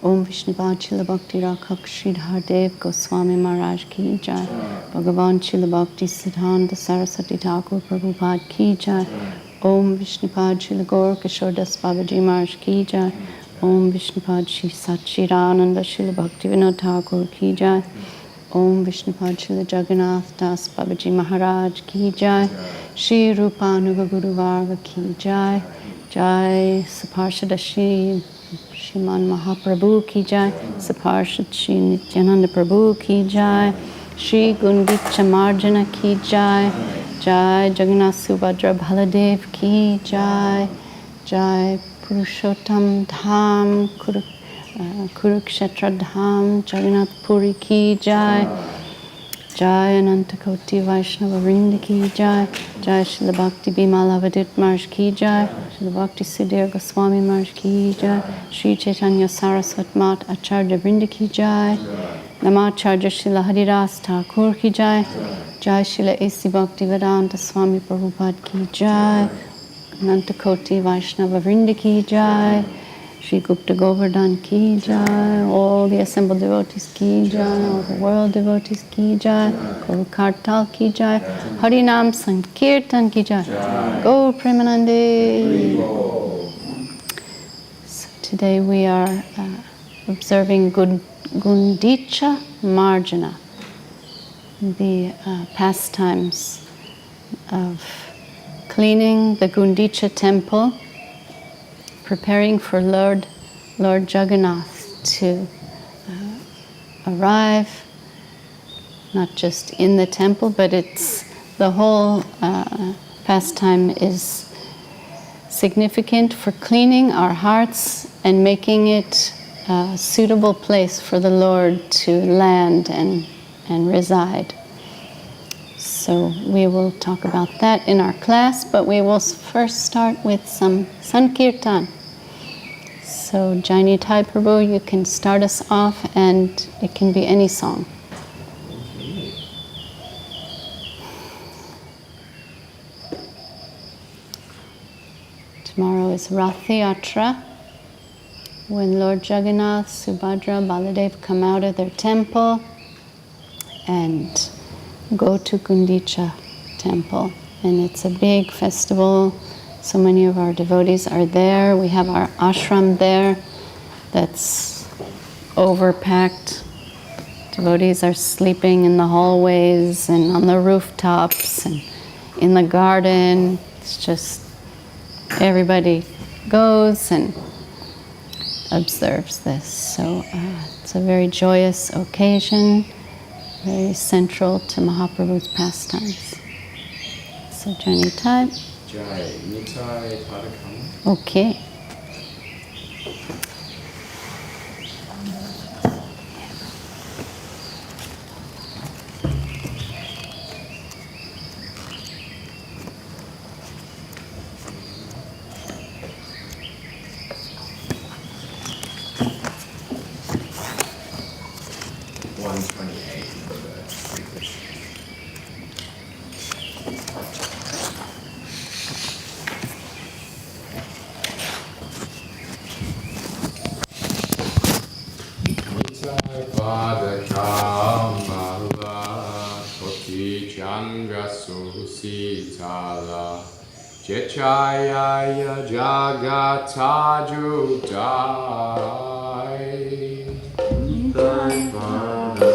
Om Vishnupad Srila Bhakti Rakhak Sridhar Dev Goswami Maharaj Ki Jai. Bhagavan Srila Bhakti Siddhanta Saraswati Thakur Prabhupada Ki Jai. Om Vishnupad Srila Gaur Kishore Das Babaji Maharaj Ki Jai. Om Vishnupad Shri Satchidananda Srila Bhakti Vinod Thakur Ki Jai. Om Vishnupad Srila Jagannath Das Babaji Maharaj Ki Jai. Shri Rupanuga Guru Varga Ki Jai. Jai Saparshada Shri Shriman Mahaprabhu Ki Jai. Saparshad Shri Nityananda Prabhu Ki Jai. Shri Gundicha Marjana Ki Jai. Jai Jagannath Subhadra Baladev Ki Jai. Jai Purushottam Dham Kurukshetra Dham Jagannath Puri Ki Jai. Jai Anantakoti Vaishnava Vrinda Ki Jai. Jai Srila Bhakti Bimala Vadit Maharaj Ki Jai. Srila Bhakti Sudhir Goswami Maharaj Ki Jai. Sri Chaitanya Saraswat Mat Acharya Vrinda Ki Jai. Namacharya Srila Haridas Thakur Ki Jai. Jai Srila A.C. Bhakti Vedanta Swami Prabhupada Ki Jai. Anantakoti Vaishnava Vrinda Ki Jai. Shri Gupta Govardhan Ki Jai, all the assembled devotees Ki Jai, all the world devotees Ki Jai, Guru Kartal Ki Jai, Harinam Sankirtan Ki Jai, Gaur Premanande. So today we are observing Gundicha Marjana, the pastimes of cleaning the Gundicha temple, preparing for Lord Jagannath to arrive, not just in the temple, but it's the whole pastime is significant for cleaning our hearts and making it a suitable place for the Lord to land and reside. So we will talk about that in our class, but we will first start with some Sankirtan. So Jay Nitai Prabhu, you can start us off, and it can be any song. Tomorrow is Ratha Yatra, when Lord Jagannath, Subhadra, Baladev come out of their temple and go to Gundicha temple. And it's a big festival. So many of our devotees are there. We have our ashram there that's overpacked. Devotees are sleeping in the hallways and on the rooftops and in the garden. It's just everybody goes and observes this. So it's a very joyous occasion, very central to Mahaprabhu's pastimes. So Jay Nitai. Jai nitāi-pada. Okay. Pada kamala koti chandra susitala jechaya jagataju jai nitāi-pada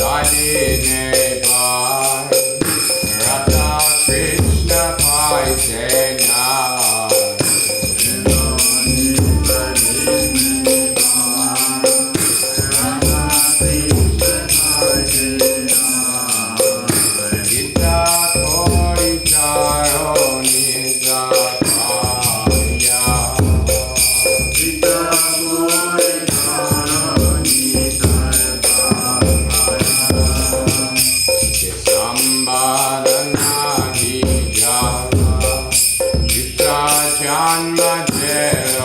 Ratha Krishna Deho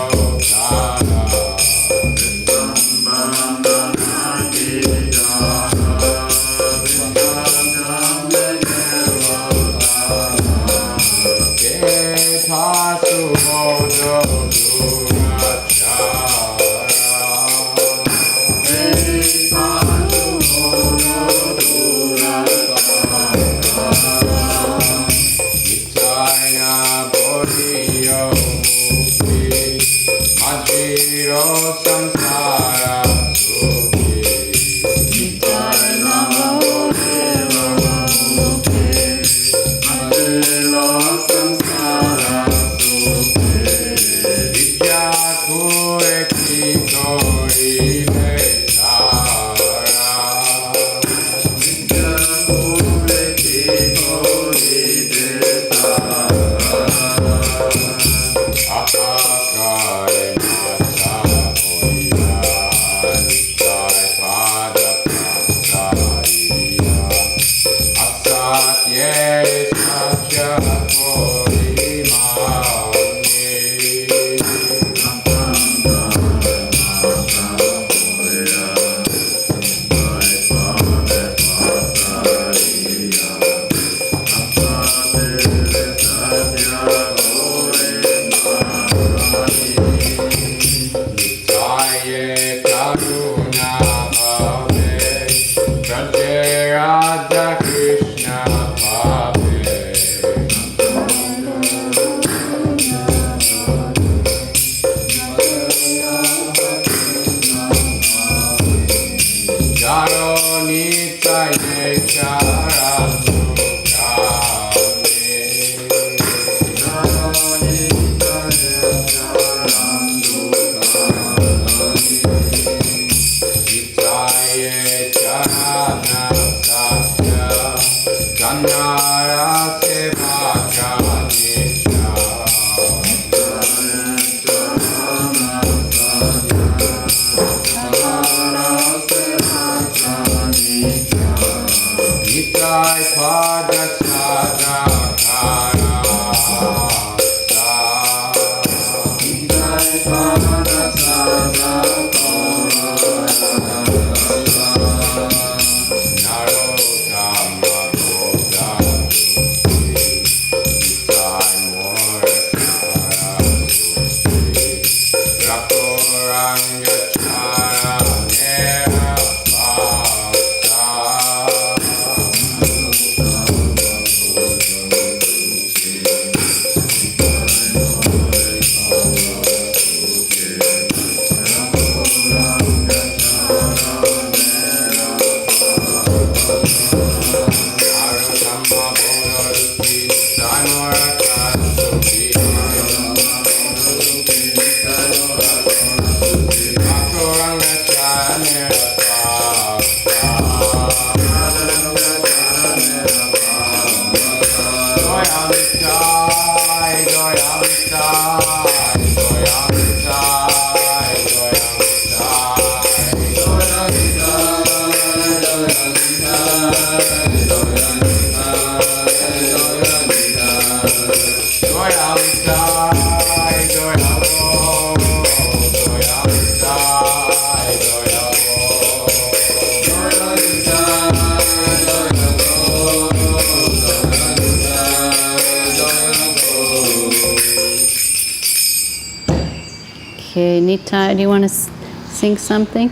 Okay, Nitai, do you want to sing something?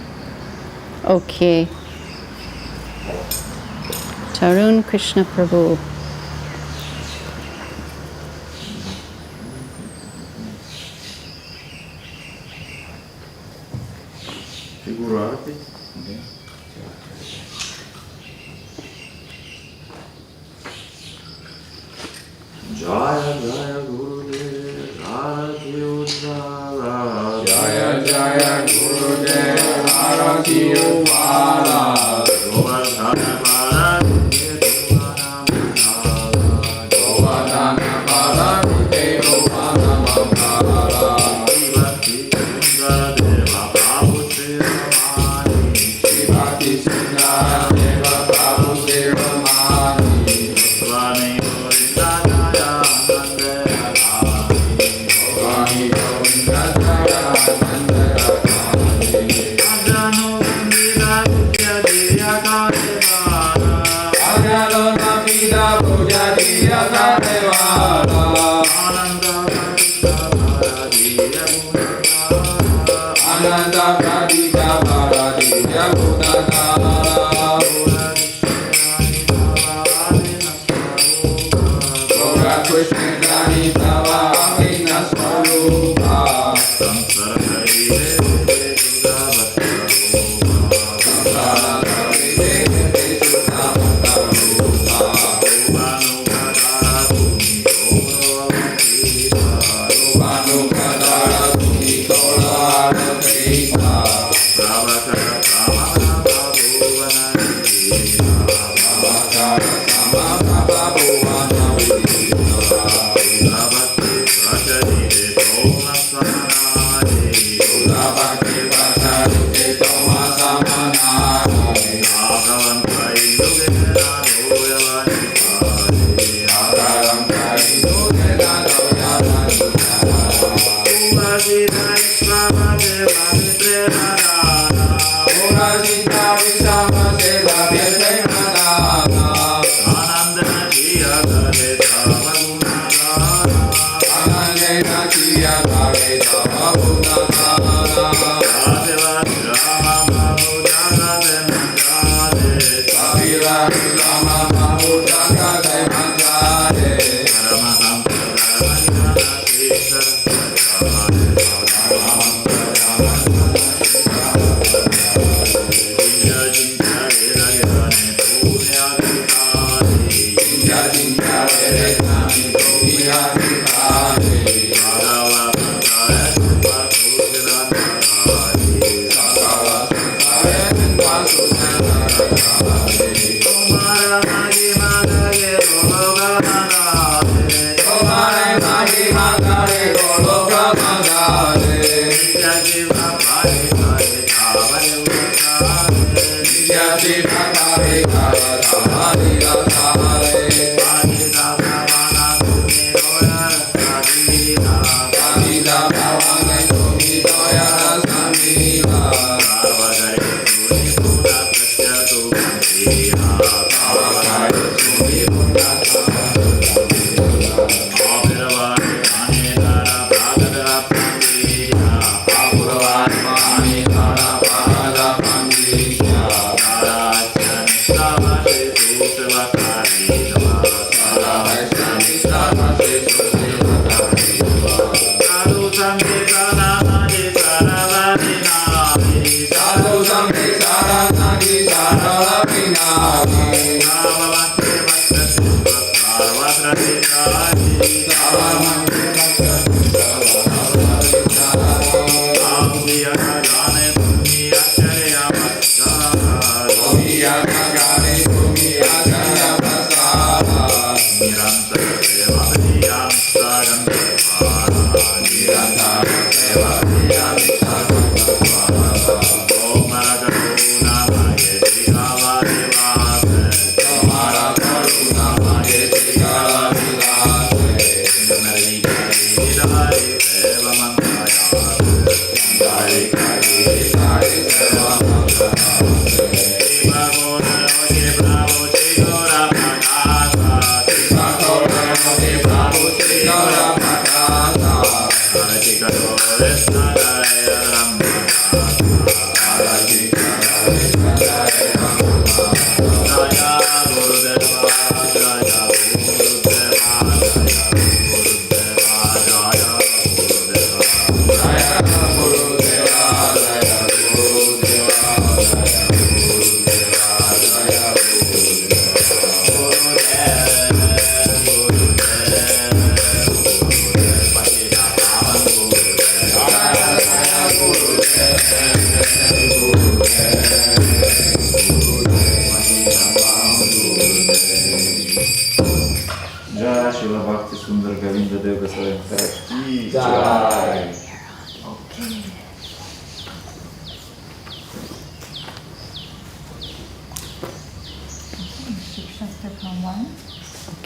Okay. Tarun Krishna Prabhu. Śrī Guru Ārati. Jaya jaya gurudever ārati ujjvala. Jaya Jaya Gurudev Ārati ujjvala. Govardhana Paragute Govardhana Paragute Mahamantra. Bhakti Lalita Devi Bhakti Lalita Devi. Swami Govinda Swami Govinda Jaya Nandaya.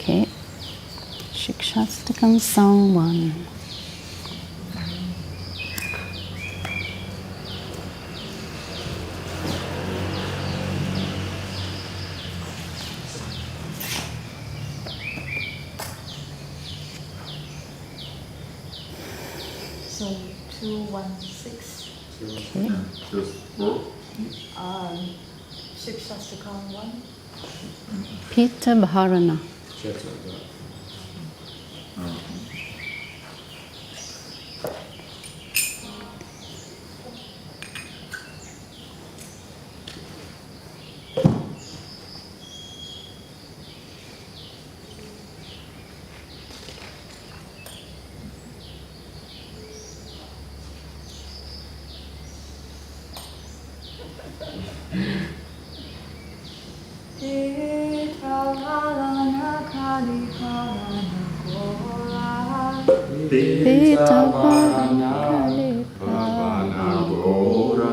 Okay. Śikṣāṣṭakam Song 1. So 216. Okay. Śikṣāṣṭakam 1. Pīta-baraṇa. pīta-baraṇa kali-pāvana gorā pīta-baraṇa kali-pāvana gorā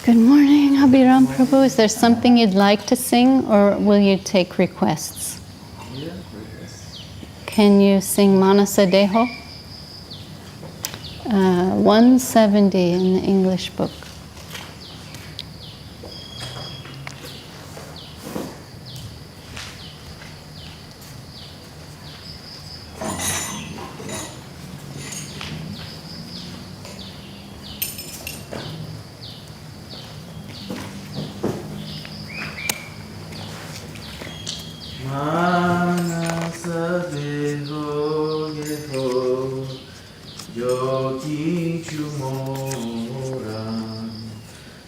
Good morning, Abhiram Prabhu. Is there something you'd like to sing, or will you take requests? Can you sing Mahanasa Deho? 170 in the English book. Mānasa Deho Geho Yogi Chumora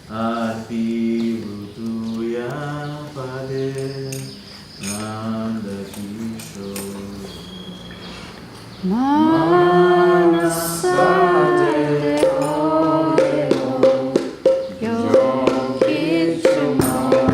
Adhivutuya Pade Nanda Kisho Manasa Deho Geho Yogi Chumora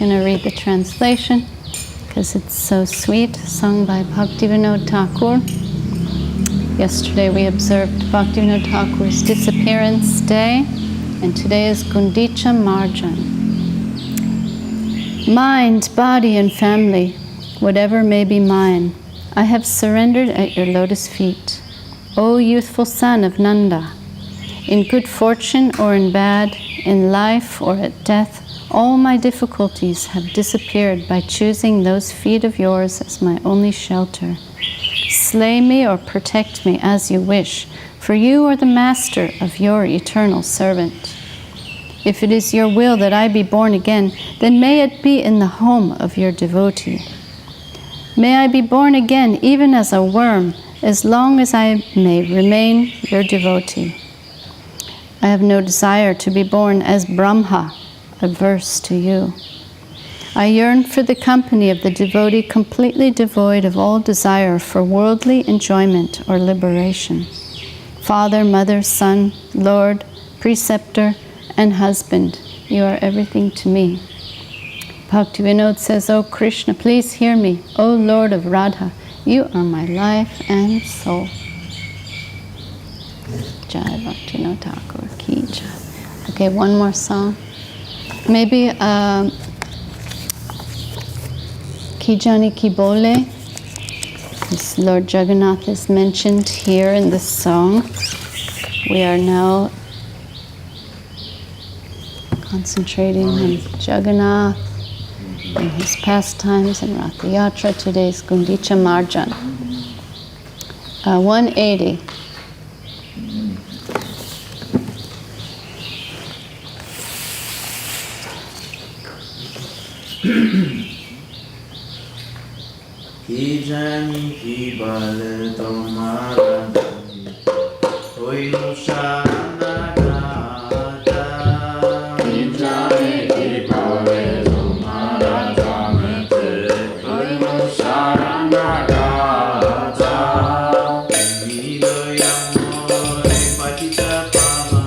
going to read the translation because it's so sweet, sung by Bhakti Vinod Thakur. Yesterday we observed Bhakti Vinod Thakur's disappearance day, and today is Gundicha Marjan. Mind, body, and family, whatever may be mine, I have surrendered at your lotus feet. O youthful son of Nanda, in good fortune or in bad, in life or at death, all my difficulties have disappeared by choosing those feet of yours as my only shelter. Slay me or protect me as you wish, for you are the master of your eternal servant. If it is your will that I be born again, then may it be in the home of your devotee. May I be born again even as a worm, as long as I may remain your devotee. I have no desire to be born as Brahma, averse to you. I yearn for the company of the devotee completely devoid of all desire for worldly enjoyment or liberation. Father, mother, son, lord, preceptor, and husband. You are everything to me. Bhakti Vinod says, "O Krishna, please hear me. O Lord of Radha, you are my life and soul." Jai Bhakti Vinod Thakur ki jai. Okay, one more song. Maybe Ki Jāni Ki Bale. This Lord Jagannath is mentioned here in this song. We are now concentrating on Jagannath and his pastimes and Ratha Yatra. Today's Gundicha Marjan. 180. Ki jāni ki bale tomara hoi sharanagata. Ki jāni ki bale tomara hoi sharanagata. Unido yamore patita-baraṇa.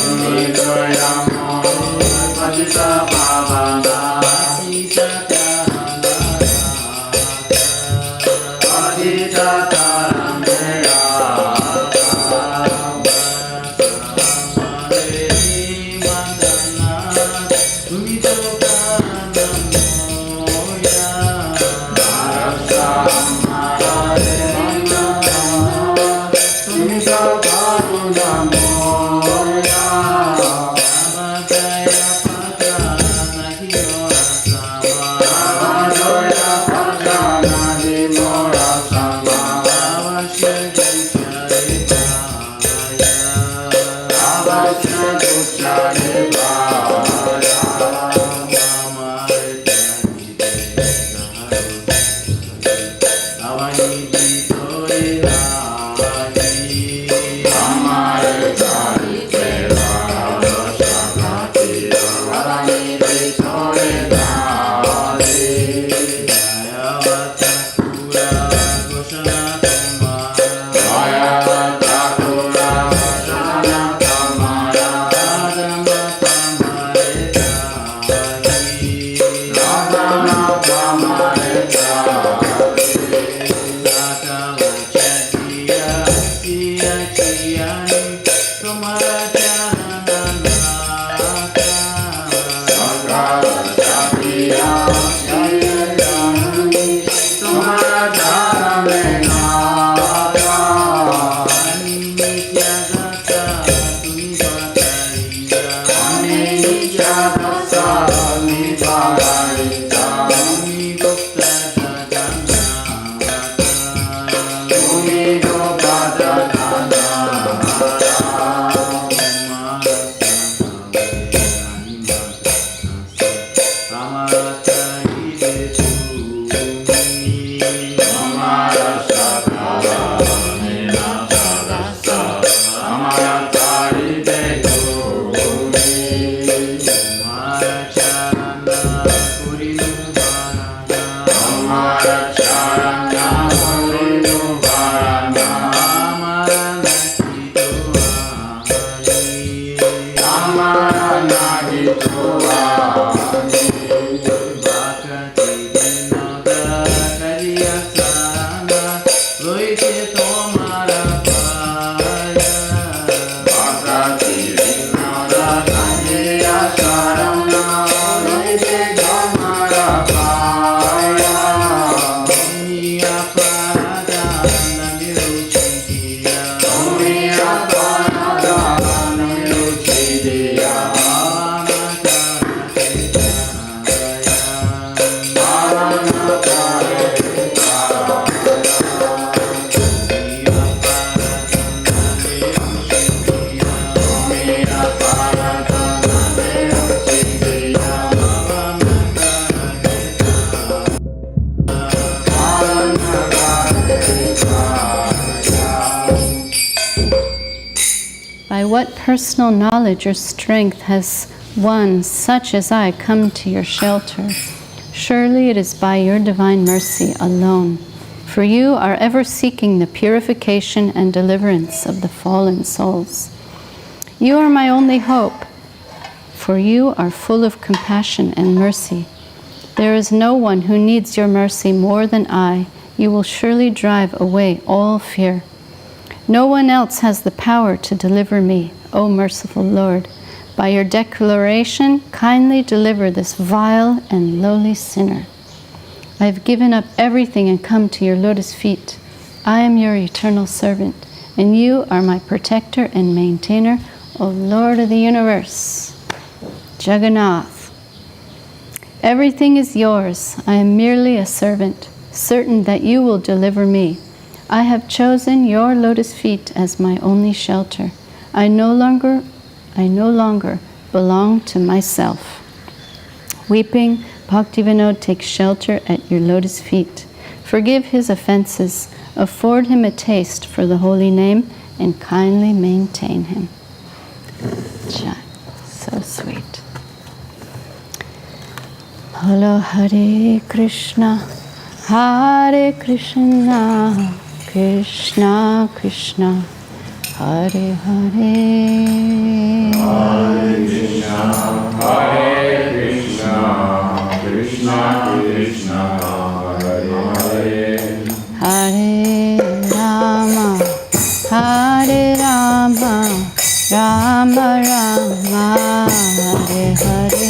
Unido yamore patita-baraṇa. What personal knowledge or strength has one such as I come to your shelter? Surely it is by your divine mercy alone, for you are ever seeking the purification and deliverance of the fallen souls. You are my only hope, for you are full of compassion and mercy. There is no one who needs your mercy more than I. You will surely drive away all fear. No one else has the power to deliver me, O merciful Lord. By your declaration, kindly deliver this vile and lowly sinner. I have given up everything and come to your lotus feet. I am your eternal servant, and you are my protector and maintainer, O Lord of the universe. Jagannath. Everything is yours. I am merely a servant, certain that you will deliver me. I have chosen your lotus feet as my only shelter. I no longer belong to myself. Weeping, Bhaktivinoda takes shelter at your lotus feet. Forgive his offenses, afford him a taste for the holy name, and kindly maintain him. Jai. So sweet. Hello, Hare Krishna, Hare Krishna, Krishna Krishna, Hare Hare, Hare Krishna, Hare Krishna, Krishna Krishna, Hare Hare, Hare Rama, Hare Rama, Rama Rama, Hare Hare.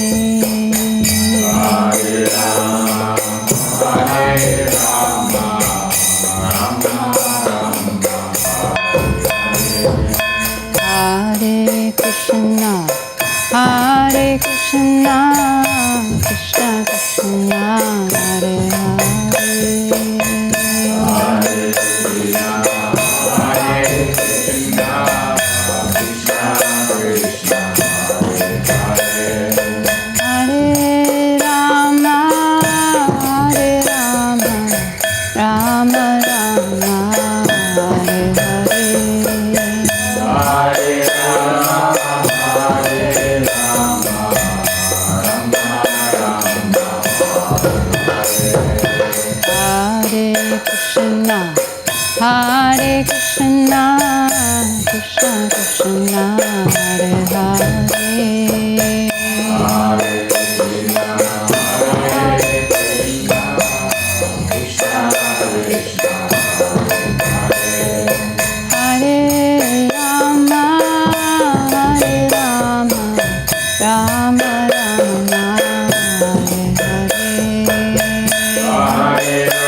Hare Rama, Hare Rama, Rama Rama, Hare Krishna, Hare Krishna, Krishna Krishna, Hare Hare. Hare Krishna, Hare Krishna, Krishna Krishna, Hare Hare. Hare Rama, Hare Rama, Rama Rama, Hare Hare. Hare Rama, Hare Rama, Rama Rama, Hare Krishna, Hare Krishna, Krishna Krishna, Hare Hare. Hare Krishna, Hare Krishna, Krishna Krishna, Hare Hare. Hare Rama, Hare Rama, Rama Rama, Hare Hare. Hare Rama, Hare Rama,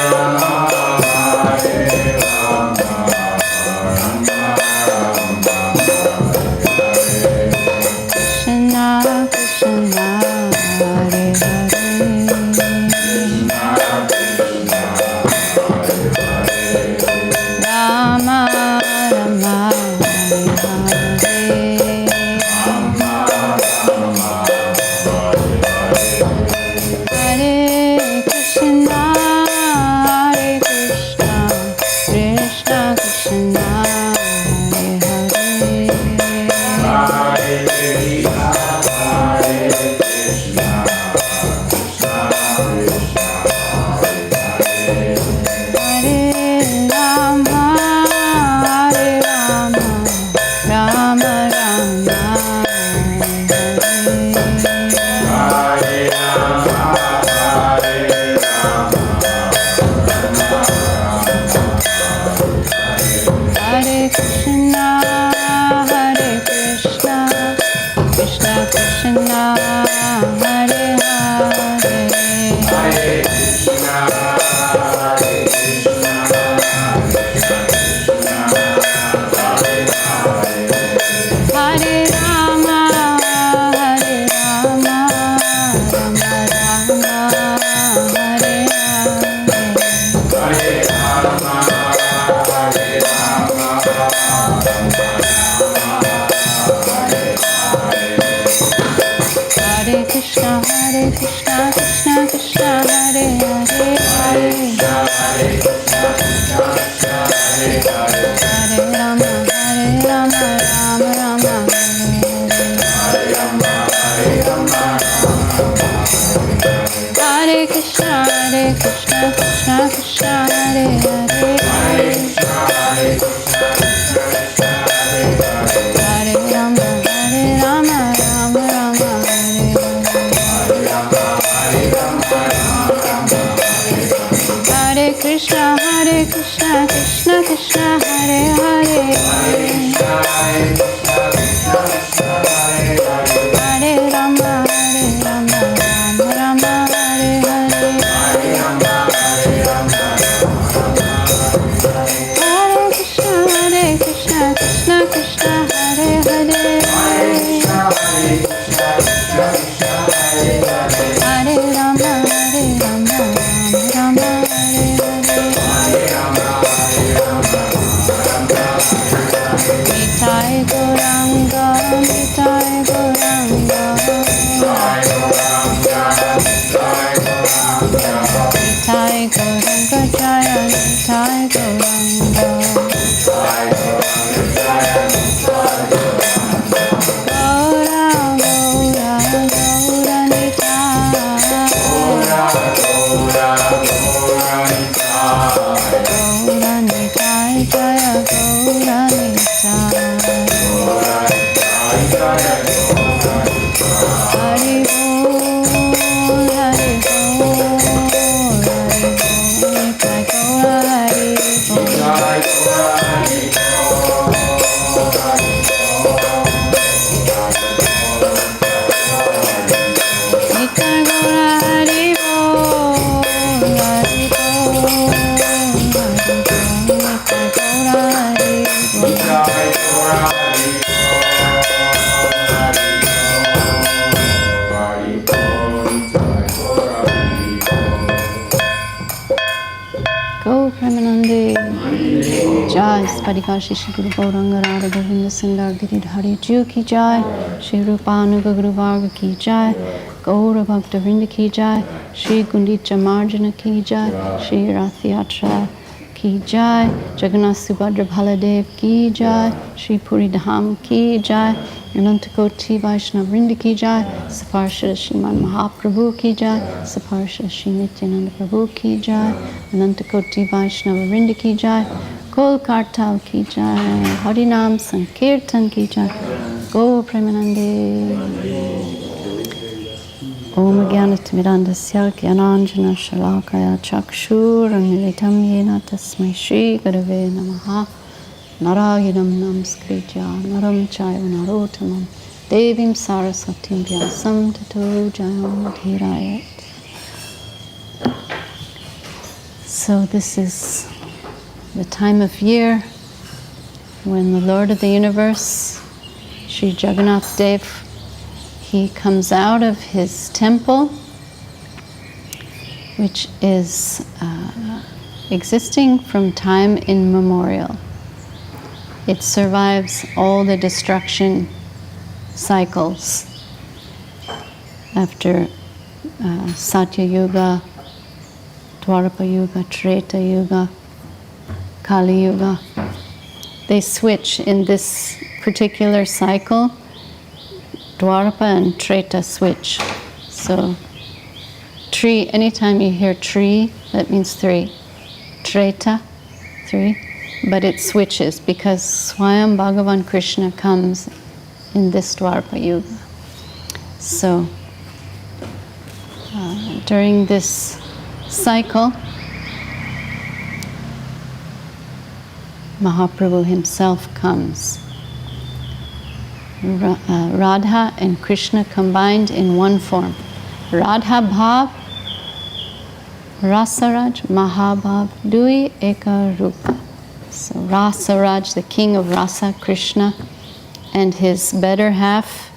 Krishna, Krishna Krishna, Hare Hare, Hare Rama, Rama Rama, Hare Hare, Hare Krishna, Krishna Krishna, Hare Hare, Hare Rama, Rama Rama, Hare Hare, Nitai Gauranga, Nitai Gauranga, Nitai Gauranga Jaya, Nitai Gauranga, Gorā Gorā Gorā Nitāi, Gorā Nitāi Jaya, Gorā Nitāi, Hari Bol, Hari Bol, Hari Bol, Nitai Gorā, Hari Bol, Nitai Gorā, Hari Bol, Hari Bol, Hari Bol, Nitai Gorā, Hari Bol. Go Premanande, Jai Spadikashi Śrī Guru Ārati Govinda Sundar Giridhari Ju Ki Jai, Śrī Rupanuga Guru Varga Ki Jai, Gaura Bhakta Vrinda Ki Jai, Śrī Gundicha Marjan Ki Jai, Śrī Ratha Yatra Ki Jai, Jagannath Subhadra Baladev Ki Jai, Śrī Puri Dham Ki Jai, Anantakoti Vaishnava Vrinda Ki Jai, Saparshada Śrīman Mahaprabhu Ki Jai, Saparshada Śrī Nityananda Prabhu Ki Jai, Anantakoti Vaishnava Vrinda Ki Jai, Kol Kartal Ki Jai, Harinam Sankirtan Ki Jai, Go Premanande. Om Jnanatimirandasya Jnananjana Shalakaya Chakshur-anmilitam Yena Tasmai Śrī Gurave Namaha Narayanam Namaskritya Naram Chaiva Narottamam Devim Saraswatim Vyasam Tato Jayam Dhirayat. So this is the time of year when the Lord of the Universe, Sri Jagannath Dev, he comes out of his temple, which is existing from time immemorial. It survives all the destruction cycles after Satya Yuga, Dwapara Yuga, Treta Yuga, Kali Yuga. They switch in this particular cycle. Dwapara and Treta switch. So tree, anytime you hear tree, that means 3. Treta, 3. But it switches because Swayam Bhagavan Krishna comes in this Dwapara Yuga. So during this cycle, Mahaprabhu himself comes. Radha and Krishna combined in one form. Radha Bhav, Rasaraj, Mahabhav, Dui Eka Rupa. So Rasaraj, the king of Rasa, Krishna, and his better half,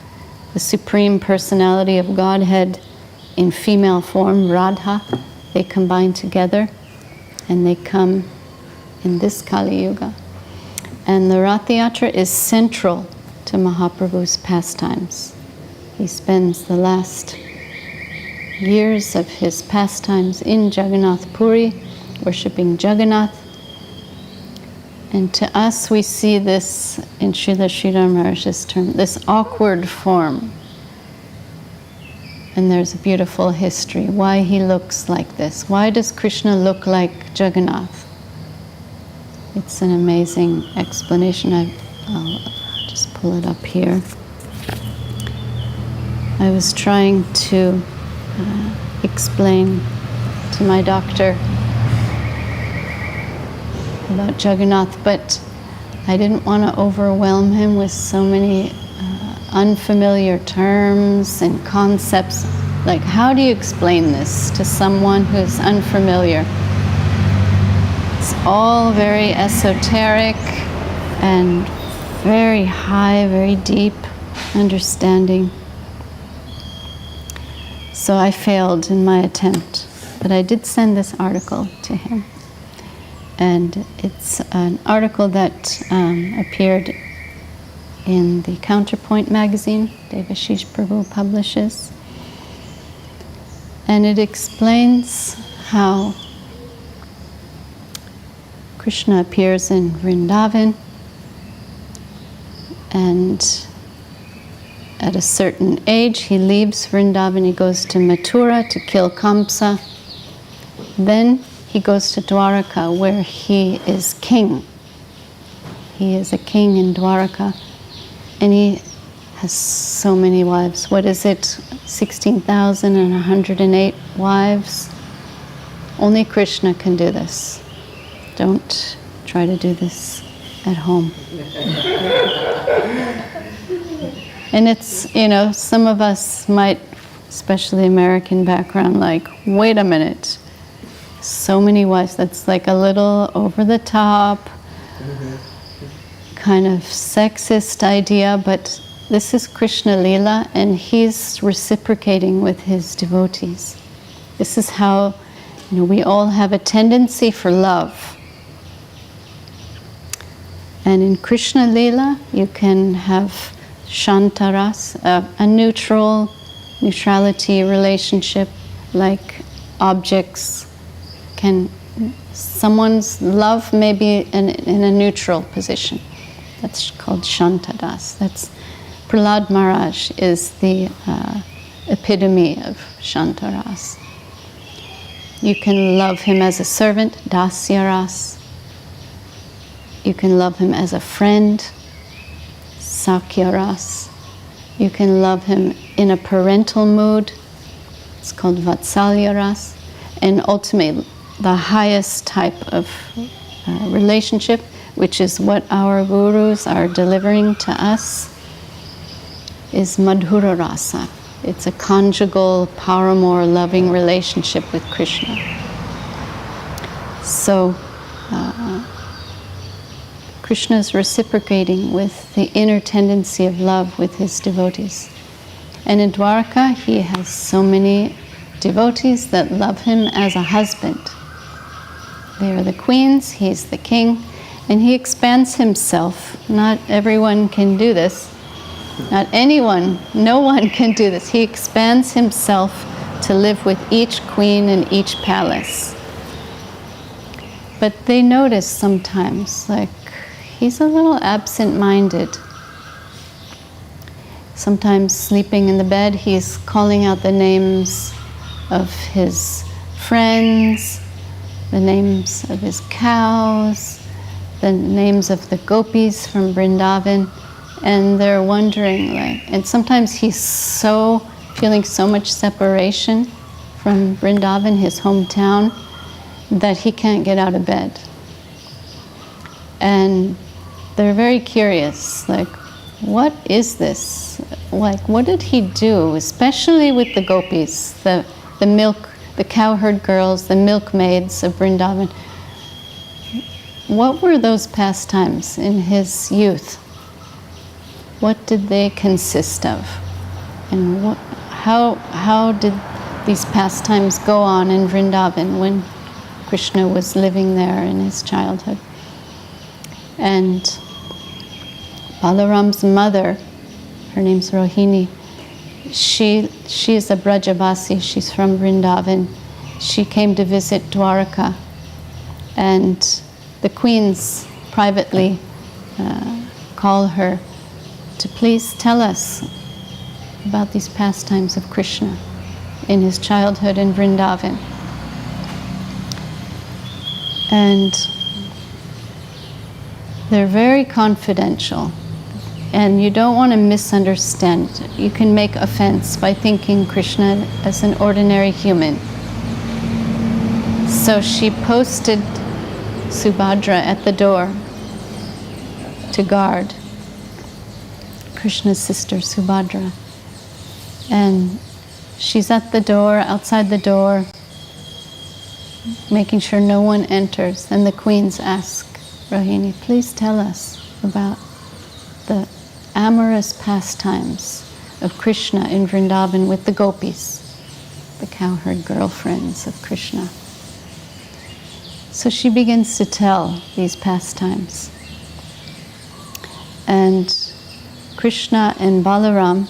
the supreme personality of Godhead in female form, Radha, they combine together and they come in this Kali Yuga. And the Ratha Yatra is central to Mahaprabhu's pastimes. He spends the last years of his pastimes in Jagannath Puri, worshipping Jagannath. And to us, we see this in Srila Sridhar Maharaj's term, this awkward form. And there's a beautiful history, why he looks like this. Why does Krishna look like Jagannath? It's an amazing explanation. I'll just pull it up here. I was trying to explain to my doctor about Jagannath, but I didn't want to overwhelm him with so many unfamiliar terms and concepts. Like, how do you explain this to someone who's unfamiliar? It's all very esoteric and very high, very deep understanding. So I failed in my attempt, but I did send this article to him. And it's an article that appeared in the Counterpoint magazine, Devashish Prabhu publishes. And it explains how Krishna appears in Vrindavan, and at a certain age he leaves Vrindavan, he goes to Mathura to kill Kamsa. Then he goes to Dwaraka, where he is king. He is a king in Dwaraka, and he has so many wives. What is it? 16,108 wives. Only Krishna can do this. Don't try to do this at home. And it's, some of us might, especially American background, like, wait a minute. So many wives, that's like a little over the top, kind of sexist idea, but this is Krishna Lila, and he's reciprocating with his devotees. This is how, we all have a tendency for love. And in Krishna Lila, you can have Shantaras, a neutrality relationship, like objects. Someone's love may be in a neutral position. That's called Shantaras. That's Prahlad Maharaj is the epitome of Shantaras. You can love him as a servant, Dasyaras. You can love him as a friend, Sakyaras. You can love him in a parental mood. It's called Vatsalyaras. And ultimately, the highest type of relationship, which is what our gurus are delivering to us, is Madhura Rasa. It's a conjugal, paramour, loving relationship with Krishna. So, Krishna is reciprocating with the inner tendency of love with his devotees. And in Dwaraka, he has so many devotees that love him as a husband. They are the queens, he's the king, and he expands himself. Not everyone can do this. Not anyone, no one can do this. He expands himself to live with each queen in each palace. But they notice sometimes, like, he's a little absent-minded. Sometimes sleeping in the bed, he's calling out the names of his friends, the names of his cows, the names of the gopis from Vrindavan, and they're wondering, and sometimes he's feeling so much separation from Vrindavan, his hometown, that he can't get out of bed. And they're very curious, what is this? What did he do, especially with the gopis, the cowherd girls, the milkmaids of Vrindavan? What were those pastimes in his youth? What did they consist of? And how did these pastimes go on in Vrindavan when Krishna was living there in his childhood? And Balaram's mother, her name's Rohini, she is a Brajavasi, she's from Vrindavan. She came to visit Dwaraka, and the queens privately call her to please tell us about these pastimes of Krishna in his childhood in Vrindavan. And they're very confidential, and you don't want to misunderstand. You can make offense by thinking Krishna as an ordinary human. So she posted Subhadra at the door to guard Krishna's sister Subhadra. And she's at the door, outside the door, making sure no one enters. And the queens ask Rohini, please tell us about the amorous pastimes of Krishna in Vrindavan with the gopis, the cowherd girlfriends of Krishna. So she begins to tell these pastimes. And Krishna and Balaram,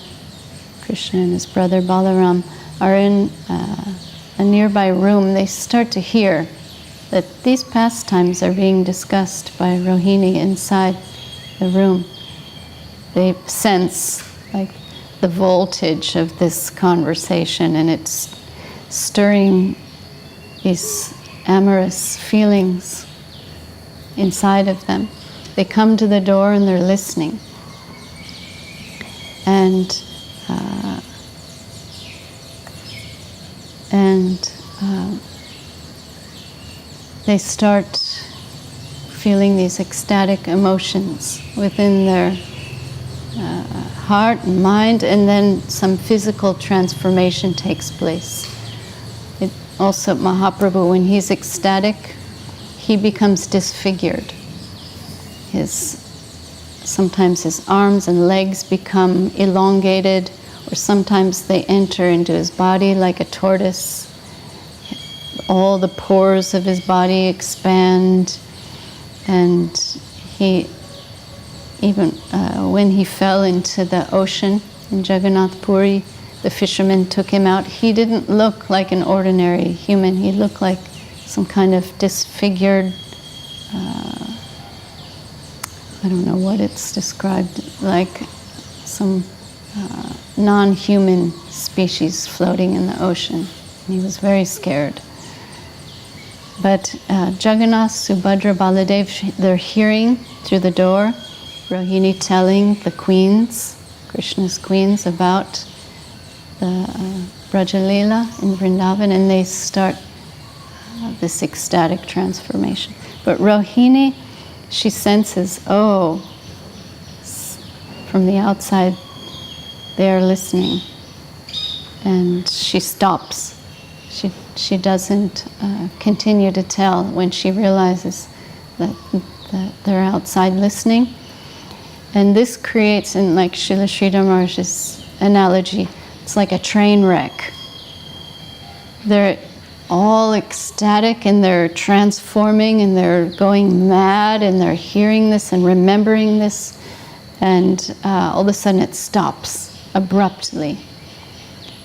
Krishna and his brother Balaram, are in a nearby room. They start to hear that these pastimes are being discussed by Rohini inside the room. They sense like the voltage of this conversation, and it's stirring these amorous feelings inside of them. They come to the door and they're listening. And they start feeling these ecstatic emotions within their heart and mind, and then some physical transformation takes place. Also, Mahaprabhu, when he's ecstatic, he becomes disfigured. Sometimes his arms and legs become elongated, or sometimes they enter into his body like a tortoise. All the pores of his body expand, and he even when he fell into the ocean in Jagannath Puri, the fishermen took him out. He didn't look like an ordinary human. He looked like some kind of disfigured, I don't know what it's described, like some non-human species floating in the ocean. And he was very scared. But Jagannath, Subhadra, Baladev, they're hearing through the door Rohini telling the queens, Krishna's queens, about the Brajalila in Vrindavan, and they start this ecstatic transformation. But Rohini, she senses, oh, from the outside, they are listening. And she stops. She doesn't continue to tell when she realizes that they're outside listening. And this creates, in like Srila Sridhar Maharaj's analogy, it's like a train wreck. They're all ecstatic and they're transforming and they're going mad and they're hearing this and remembering this, and all of a sudden it stops abruptly.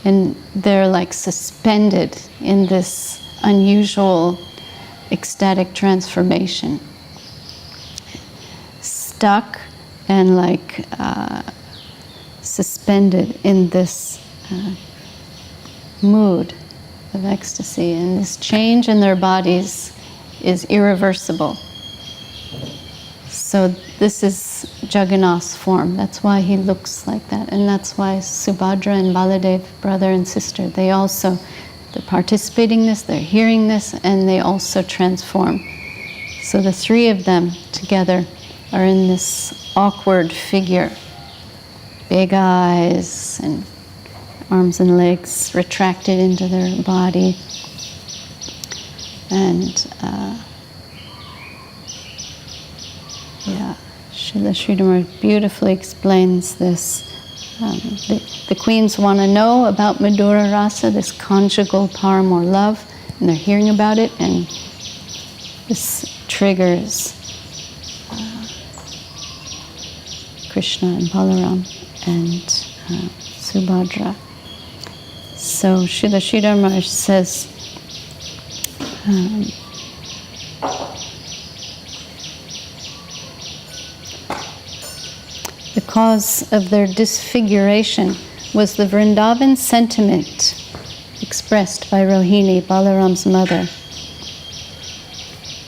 And they're like suspended in this unusual ecstatic transformation. Stuck and like suspended in this mood of ecstasy. And this change in their bodies is irreversible. So this is Jagannath's form. That's why he looks like that. And that's why Subhadra and Baladev, brother and sister, they're participating in this, they're hearing this, and they also transform. So the three of them together are in this awkward figure. Big eyes and arms and legs retracted into their body. And Srila Sridhar Maharaj beautifully explains this. The queens want to know about Madhura Rasa, this conjugal param or love, and they're hearing about it, and this triggers Krishna and Balaram and Subhadra. So Srila Sridhar Maharaj says, the cause of their disfiguration was the Vrindavan sentiment expressed by Rohini, Balaram's mother.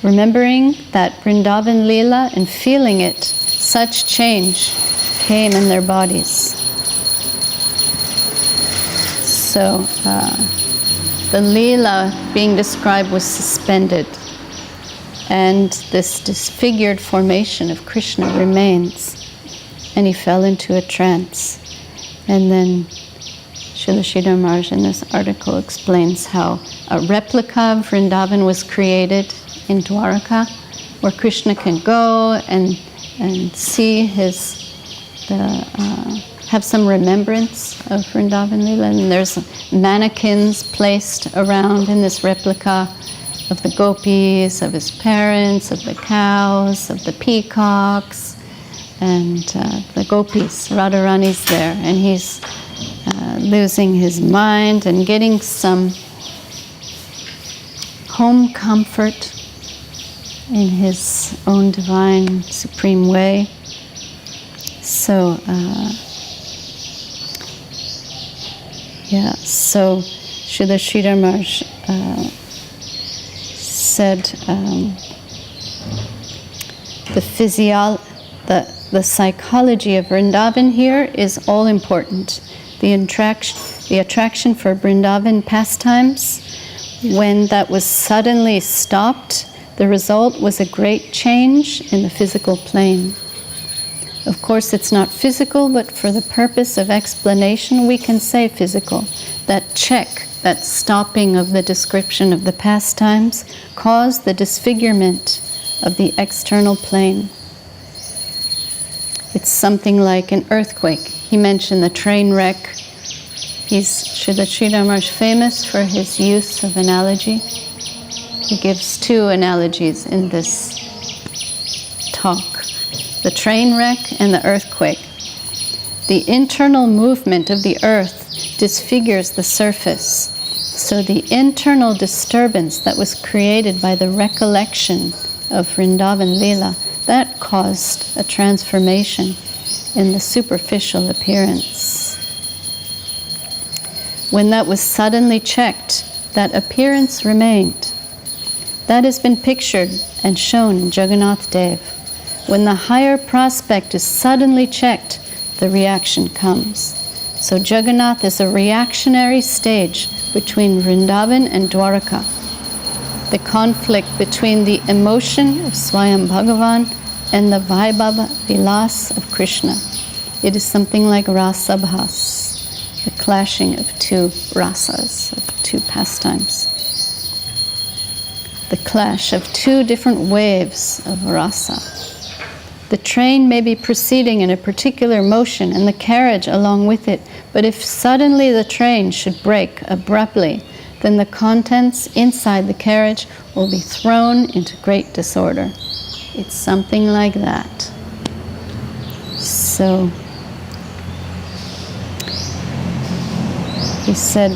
Remembering that Vrindavan Leela and feeling it, such change came in their bodies. So the Leela being described was suspended. And this disfigured formation of Krishna remains. And he fell into a trance. And then Srila Sridhar Maharaj in this article explains how a replica of Vrindavan was created in Dwaraka, where Krishna can go and see have some remembrance of Vrindavan Leela. And there's mannequins placed around in this replica of the gopis, of his parents, of the cows, of the peacocks, and the gopis. Radharani's there, and he's losing his mind and getting some home comfort in his own divine, supreme way. So, so Srila Sridhar Maharaj said the psychology of Vrindavan here is all important. The attraction for Vrindavan pastimes, when that was suddenly stopped, the result was a great change in the physical plane. Of course, it's not physical, but for the purpose of explanation, we can say physical. That check, that stopping of the description of the pastimes, caused the disfigurement of the external plane. It's something like an earthquake. He mentioned the train wreck. Srila Sridhar Maharaj famous for his use of analogy. He gives two analogies in this talk. The train wreck and the earthquake. The internal movement of the earth disfigures the surface. So the internal disturbance that was created by the recollection of Vrindavan Leela, that caused a transformation in the superficial appearance. When that was suddenly checked, that appearance remained. That has been pictured and shown in Jagannath Dev. When the higher prospect is suddenly checked, the reaction comes. So Jagannath is a reactionary stage between Vrindavan and Dwaraka. The conflict between the emotion of Swayam Bhagavan and the Vaibhava Vilas of Krishna. It is something like rasabhas, the clashing of two rasas, of two pastimes. The clash of two different waves of rasa. The train may be proceeding in a particular motion and the carriage along with it, but if suddenly the train should break abruptly, then the contents inside the carriage will be thrown into great disorder. It's something like that. So, he said,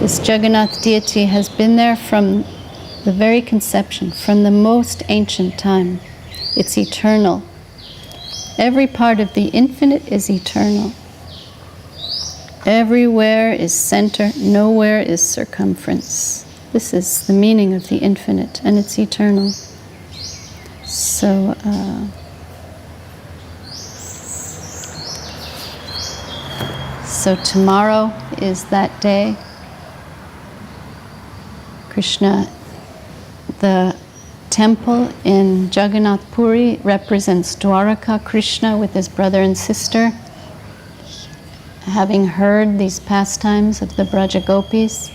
this Jagannath deity has been there from the very conception, from the most ancient time. It's eternal. Every part of the infinite is eternal. Everywhere is center, nowhere is circumference. This is the meaning of the infinite, and it's eternal. So, tomorrow is that day. Krishna, the temple in Jagannath Puri represents Dwaraka Krishna with his brother and sister, having heard these pastimes of the Braja Gopis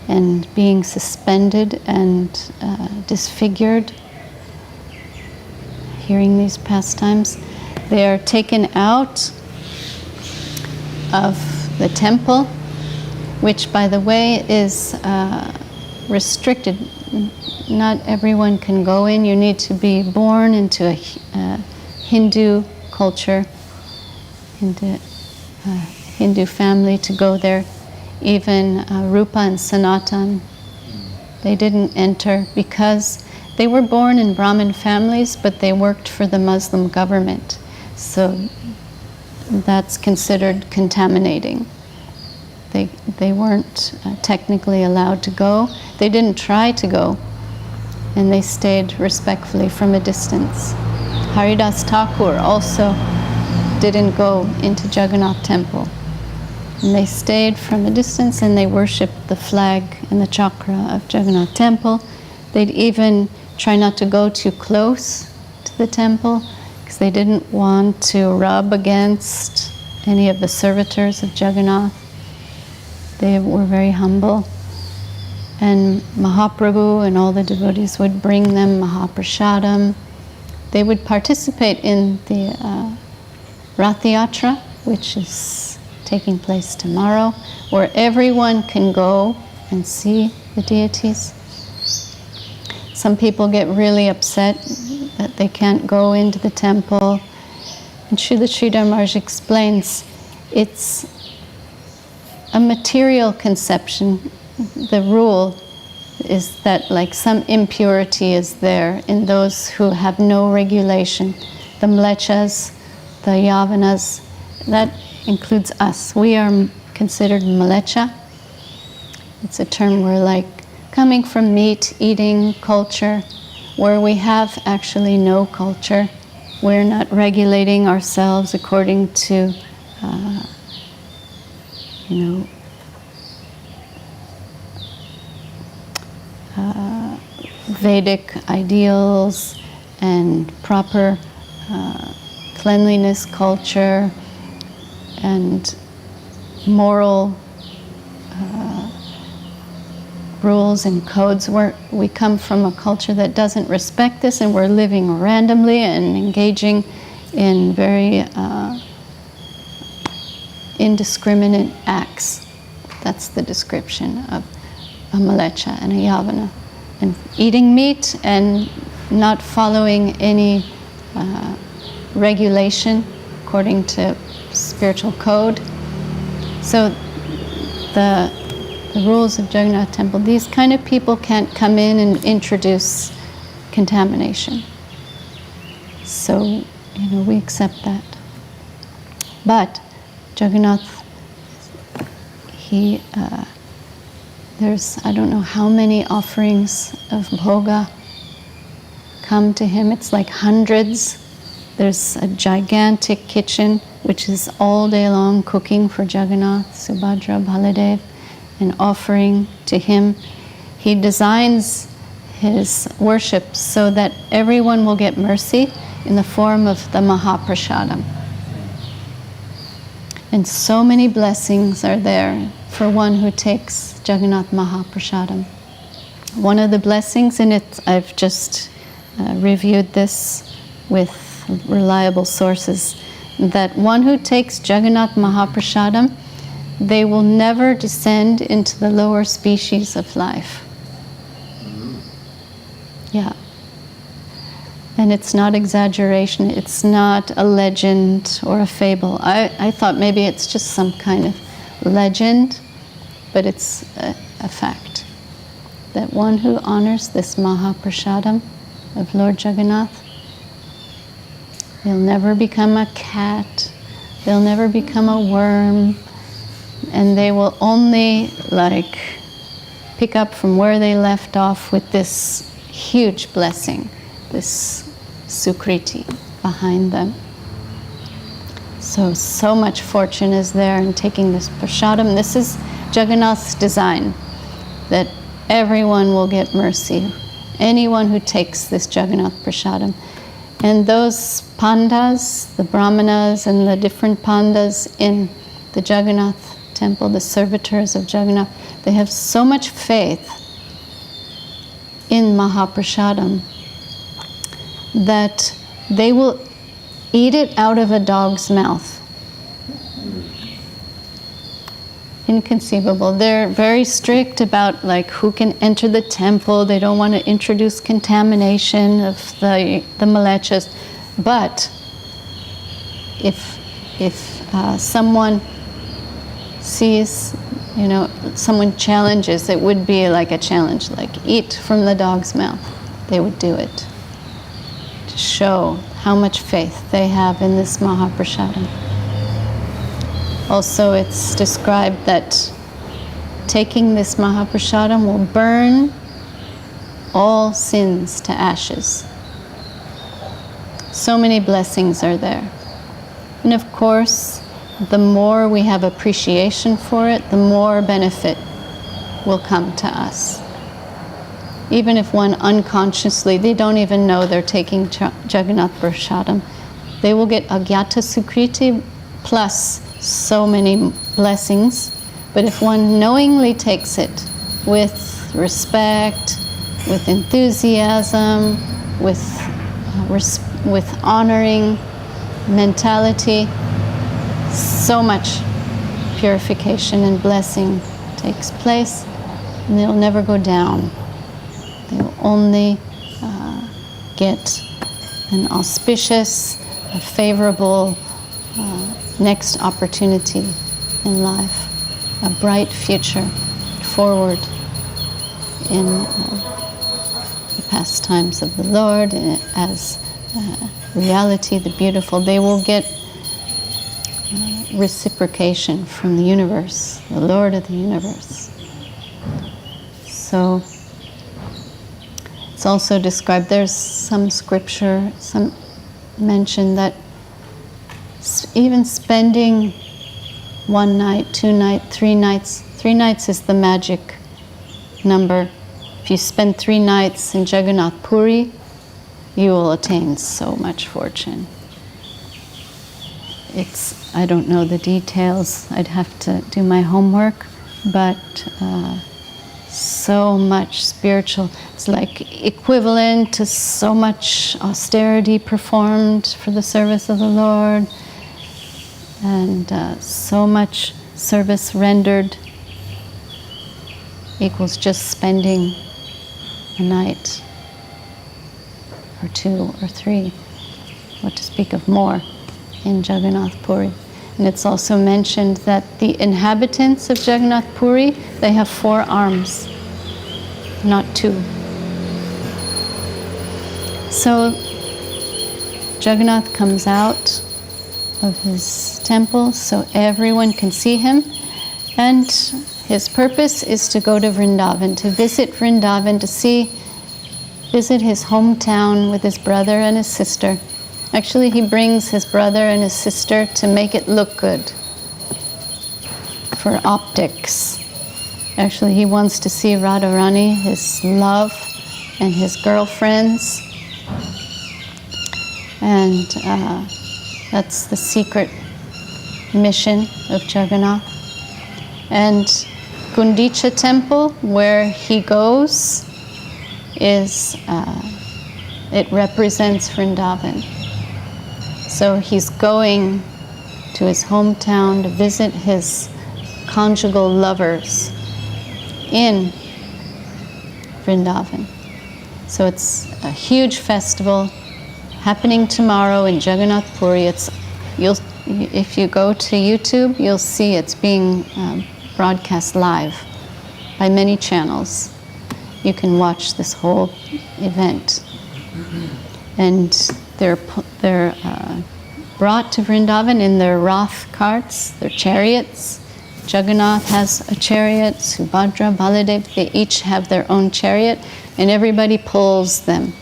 and being suspended and disfigured, hearing these pastimes. They are taken out of the temple, which, by the way, is restricted. Not everyone can go in. You need to be born into a Hindu culture, Hindu family to go there. Even Rupa and Sanatan, they didn't enter because they were born in Brahmin families, but they worked for the Muslim government. So that's considered contaminating. They weren't technically allowed to go. They didn't try to go, and they stayed respectfully from a distance. Haridas Thakur also didn't go into Jagannath temple. And they stayed from a distance and they worshipped the flag and the chakra of Jagannath temple. They'd even try not to go too close to the temple because they didn't want to rub against any of the servitors of Jagannath. They were very humble. And Mahaprabhu and all the devotees would bring them Mahaprasadam. They would participate in the Ratha Yatra, which is taking place tomorrow, where everyone can go and see the deities. Some people get really upset that they can't go into the temple. And Srila Sridhar Maharaj explains, it's a material conception. The rule is that like some impurity is there in those who have no regulation. The mlechas, the yavanas, that includes us. We are considered mlecha. It's a term we're like coming from meat eating culture, where we have actually no culture. We're not regulating ourselves according to, Vedic ideals and proper cleanliness culture and moral rules and codes. We come from a culture that doesn't respect this, and we're living randomly and engaging in very indiscriminate acts. That's the description of a malecha and a yavana. And eating meat and not following any regulation according to spiritual code. So the rules of Jagannath Temple, these kind of people can't come in and introduce contamination. So, we accept that. But Jagannath, there's, I don't know how many offerings of bhoga come to him. It's like hundreds. There's a gigantic kitchen, which is all day long cooking for Jagannath, Subhadra, Baladev, and offering to him. He designs his worship so that everyone will get mercy in the form of the Mahaprasadam. And so many blessings are there for one who takes Jagannath Mahaprasadam. One of the blessings, and I've just reviewed this with reliable sources, that one who takes Jagannath Mahaprasadam, they will never descend into the lower species of life. Yeah. And it's not exaggeration, it's not a legend or a fable. I thought maybe it's just some kind of legend, but it's a fact. That one who honors this Mahaprasadam of Lord Jagannath, they'll never become a cat, they'll never become a worm, and they will only pick up from where they left off with this huge blessing, this sukriti behind them. So much fortune is there in taking this prasadam. This is Jagannath's design, that everyone will get mercy, anyone who takes this Jagannath prasadam. And those pandas, the brahmanas and the different pandas in the Jagannath temple, the servitors of Jagannath, they have so much faith in Mahaprasadam that they will eat it out of a dog's mouth. Inconceivable. They're very strict about who can enter the temple. They don't want to introduce contamination of the mlechas. But if someone sees, someone challenges, it would be like a challenge, eat from the dog's mouth. They would do it to show how much faith they have in this Mahaprasadam. Also, it's described that taking this Mahaprasadam will burn all sins to ashes. So many blessings are there. And of course, the more we have appreciation for it, the more benefit will come to us. even if one unconsciously, they don't even know they're taking Jagannath Prasadam, they will get Agyata Sukriti plus so many blessings. But if one knowingly takes it with respect, with enthusiasm, with honoring mentality, so much purification and blessing takes place, and they'll never go down. They'll only get an auspicious, a favorable next opportunity in life, a bright future forward in the pastimes of the Lord as reality, the beautiful. They will get reciprocation from the universe, the Lord of the universe. So it's also described, there's some scripture, some mention that even spending 1 night, 2 nights, 3 nights, 3 nights is the magic number. If you spend 3 nights in Jagannath Puri, you will attain so much fortune. I don't know the details, I'd have to do my homework, but so much spiritual, it's like equivalent to so much austerity performed for the service of the Lord, and so much service rendered equals just spending a night or 2 or 3, what to speak of more, in Jagannath Puri. And it's also mentioned that the inhabitants of Jagannath Puri, they have 4 arms, not 2. So Jagannath comes out of his temple so everyone can see him, and his purpose is to go to Vrindavan, to visit Vrindavan, to visit his hometown with his brother and his sister. Actually, he brings his brother and his sister to make it look good for optics. Actually, he wants to see Radharani, his love, and his girlfriends. And that's the secret mission of Jagannath. And Gundicha temple, where he goes, it represents Vrindavan. So he's going to his hometown to visit his conjugal lovers in Vrindavan. So it's a huge festival happening tomorrow in Jagannath Puri. If you go to YouTube, you'll see it's being broadcast live by many channels. You can watch this whole event. And they're brought to Vrindavan in their Rath carts, their chariots. Jagannath has a chariot, Subhadra, Baladev, they each have their own chariot, and everybody pulls them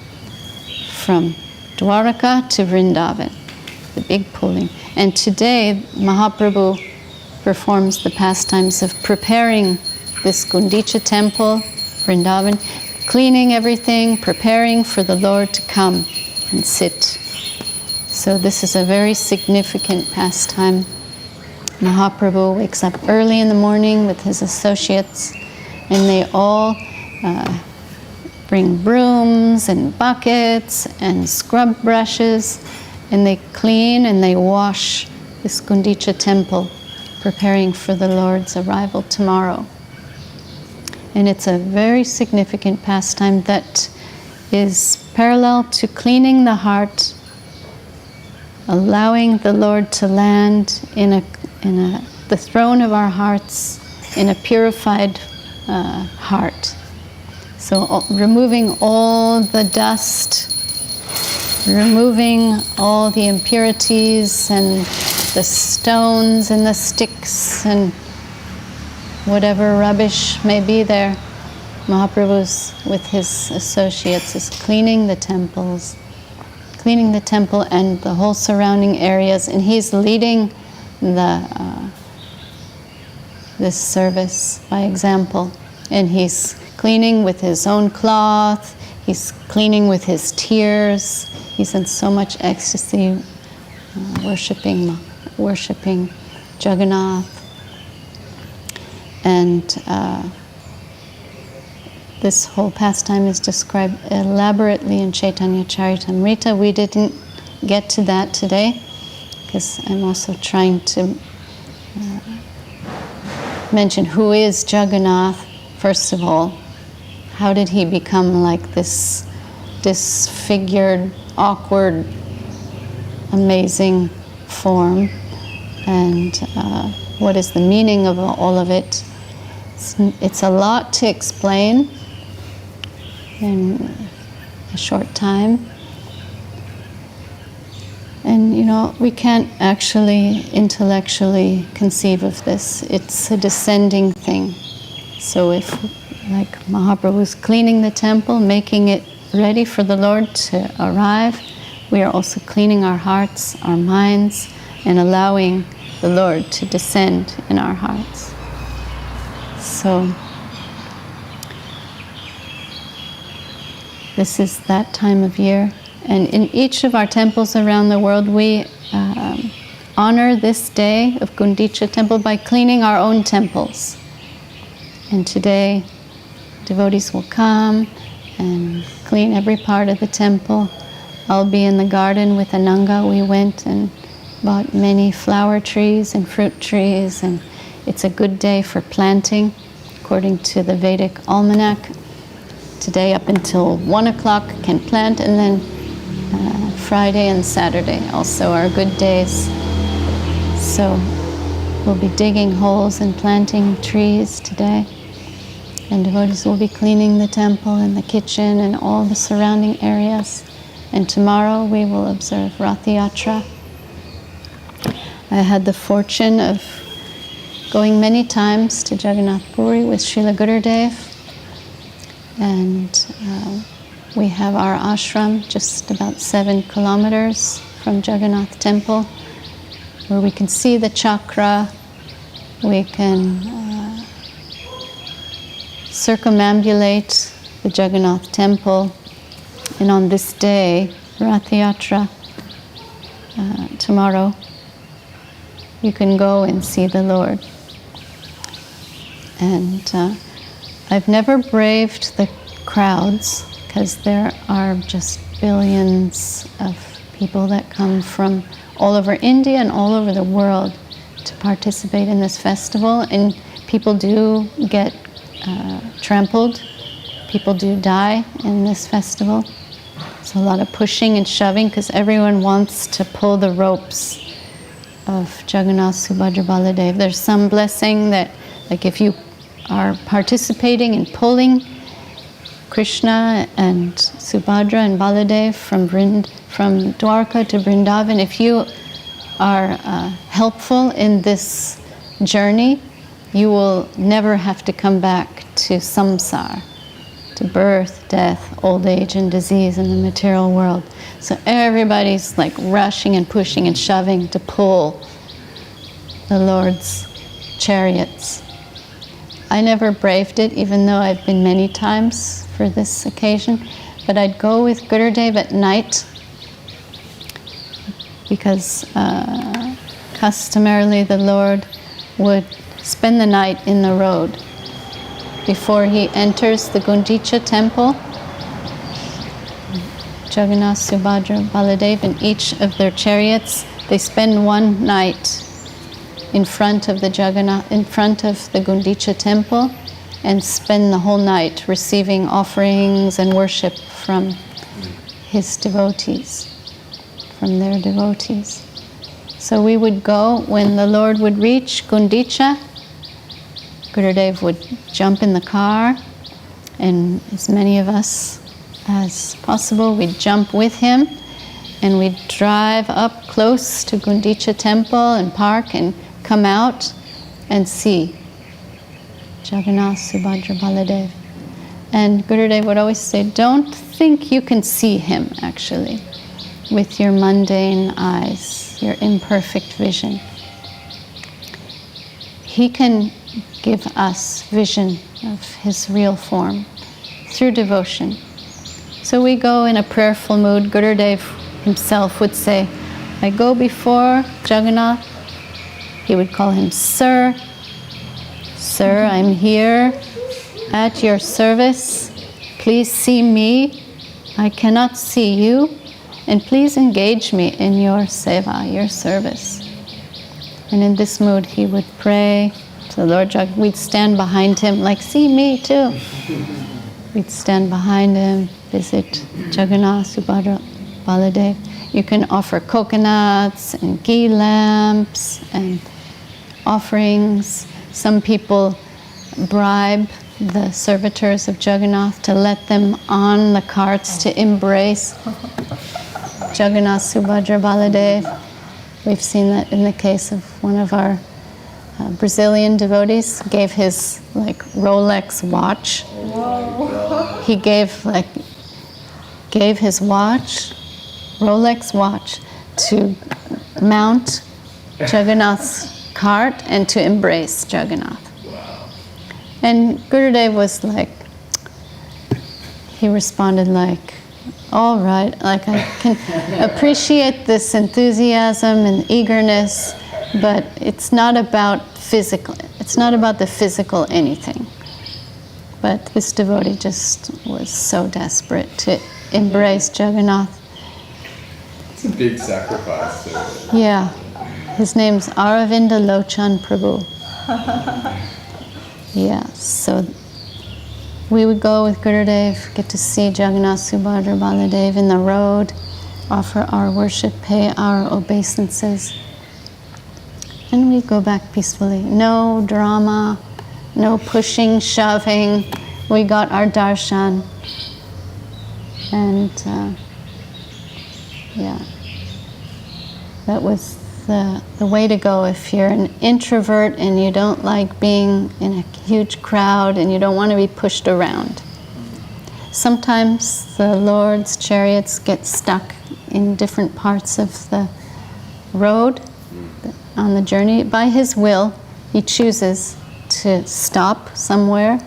from Dwaraka to Vrindavan, the big pulling. And today, Mahaprabhu performs the pastimes of preparing this Gundicha temple, Vrindavan, cleaning everything, preparing for the Lord to come and sit. So this is a very significant pastime. Mahaprabhu wakes up early in the morning with his associates, and they all bring brooms and buckets and scrub brushes, and they clean and they wash this Gundicha temple, preparing for the Lord's arrival tomorrow. And it's a very significant pastime that is parallel to cleaning the heart, allowing the Lord to land in the throne of our hearts, in a purified heart. So removing all the dust, removing all the impurities and the stones and the sticks and whatever rubbish may be there. Mahaprabhu's, with his associates, is cleaning the temples, cleaning the temple and the whole surrounding areas, and he's leading this service by example, and he's cleaning with his own cloth. He's cleaning with his tears. He's in so much ecstasy, worshiping Jagannath. And this whole pastime is described elaborately in Chaitanya Charitamrita. We didn't get to that today, because I'm also trying to mention who is Jagannath, first of all. How did he become like this disfigured, awkward, amazing form? And what is the meaning of all of it? It's a lot to explain in a short time. And we can't actually intellectually conceive of this. It's a descending thing. So if, like Mahaprabhu is cleaning the temple, making it ready for the Lord to arrive, we are also cleaning our hearts, our minds, and allowing the Lord to descend in our hearts. So this is that time of year. And in each of our temples around the world, we honor this day of Gundicha temple by cleaning our own temples. And today, devotees will come and clean every part of the temple. I'll be in the garden with Ananga. We went and bought many flower trees and fruit trees, and it's a good day for planting, according to the Vedic almanac. Today up until 1 o'clock can plant, and then Friday and Saturday also are good days. So we'll be digging holes and planting trees today. And devotees will be cleaning the temple and the kitchen and all the surrounding areas. And tomorrow we will observe Ratha Yatra. I had the fortune of going many times to Jagannath Puri with Srila Gurudev. And we have our ashram just about 7 kilometers from Jagannath temple, where we can see the chakra, we can circumambulate the Jagannath temple, and on this day, Ratha Yatra, tomorrow, you can go and see the Lord. And I've never braved the crowds, because there are just billions of people that come from all over India and all over the world to participate in this festival. And people do get trampled. People do die in this festival. So a lot of pushing and shoving, because everyone wants to pull the ropes of Jagannath, Subhadra, Baladev. There's some blessing that, like if you are participating in pulling Krishna and Subhadra and Baladev from Dwarka to Vrindavan, if you are helpful in this journey, you will never have to come back to samsara, to birth, death, old age, and disease in the material world. So everybody's like rushing and pushing and shoving to pull the Lord's chariots. I never braved it, even though I've been many times for this occasion, but I'd go with Gurudev at night, because customarily the Lord would spend the night in the road. Before he enters the Gundicha temple, Jagannath, Subhadra, Baladev, in each of their chariots, they spend one night in front of the Gundicha temple, and spend the whole night receiving offerings and worship from his devotees, from their devotees. So we would go, when the Lord would reach Gundicha, Gurudev would jump in the car, and as many of us as possible, we'd jump with him, and we'd drive up close to Gundicha temple and park and come out and see Jagannath, Subhadra, Baladev. And Gurudev would always say, don't think you can see him, actually, with your mundane eyes, your imperfect vision. He can give us vision of his real form through devotion. So we go in a prayerful mood. Gurudev himself would say, I go before Jagannath. He would call him Sir. Sir, I'm here at your service. Please see me. I cannot see you. And please engage me in your seva, your service. And in this mood, he would pray to the Lord Jagannath. We'd stand behind him, like, see me too. We'd stand behind him, visit Jagannath, Subhadra, Baladev. You can offer coconuts and ghee lamps and offerings. Some people bribe the servitors of Jagannath to let them on the carts to embrace Jagannath, Subhadra, Baladev. We've seen that in the case of one of our Brazilian devotees. Gave his Rolex watch. Whoa. He gave his watch, Rolex watch, to mount Jagannath's cart and to embrace Jagannath. Wow. And Gurudev was he responded all right, I can appreciate this enthusiasm and eagerness, but it's not about the physical anything. But this devotee just was so desperate to embrace Jagannath. It's a big sacrifice. Yeah, his name's Aravinda Lochan Prabhu. Yeah, so we would go with Gurudev, get to see Jagannath, Subhadra, Baladev in the road, offer our worship, pay our obeisances, and we go back peacefully. No drama, no pushing, shoving. We got our darshan. And that was the way to go if you're an introvert and you don't like being in a huge crowd and you don't want to be pushed around. Sometimes the Lord's chariots get stuck in different parts of the road on the journey. By his will, he chooses to stop somewhere,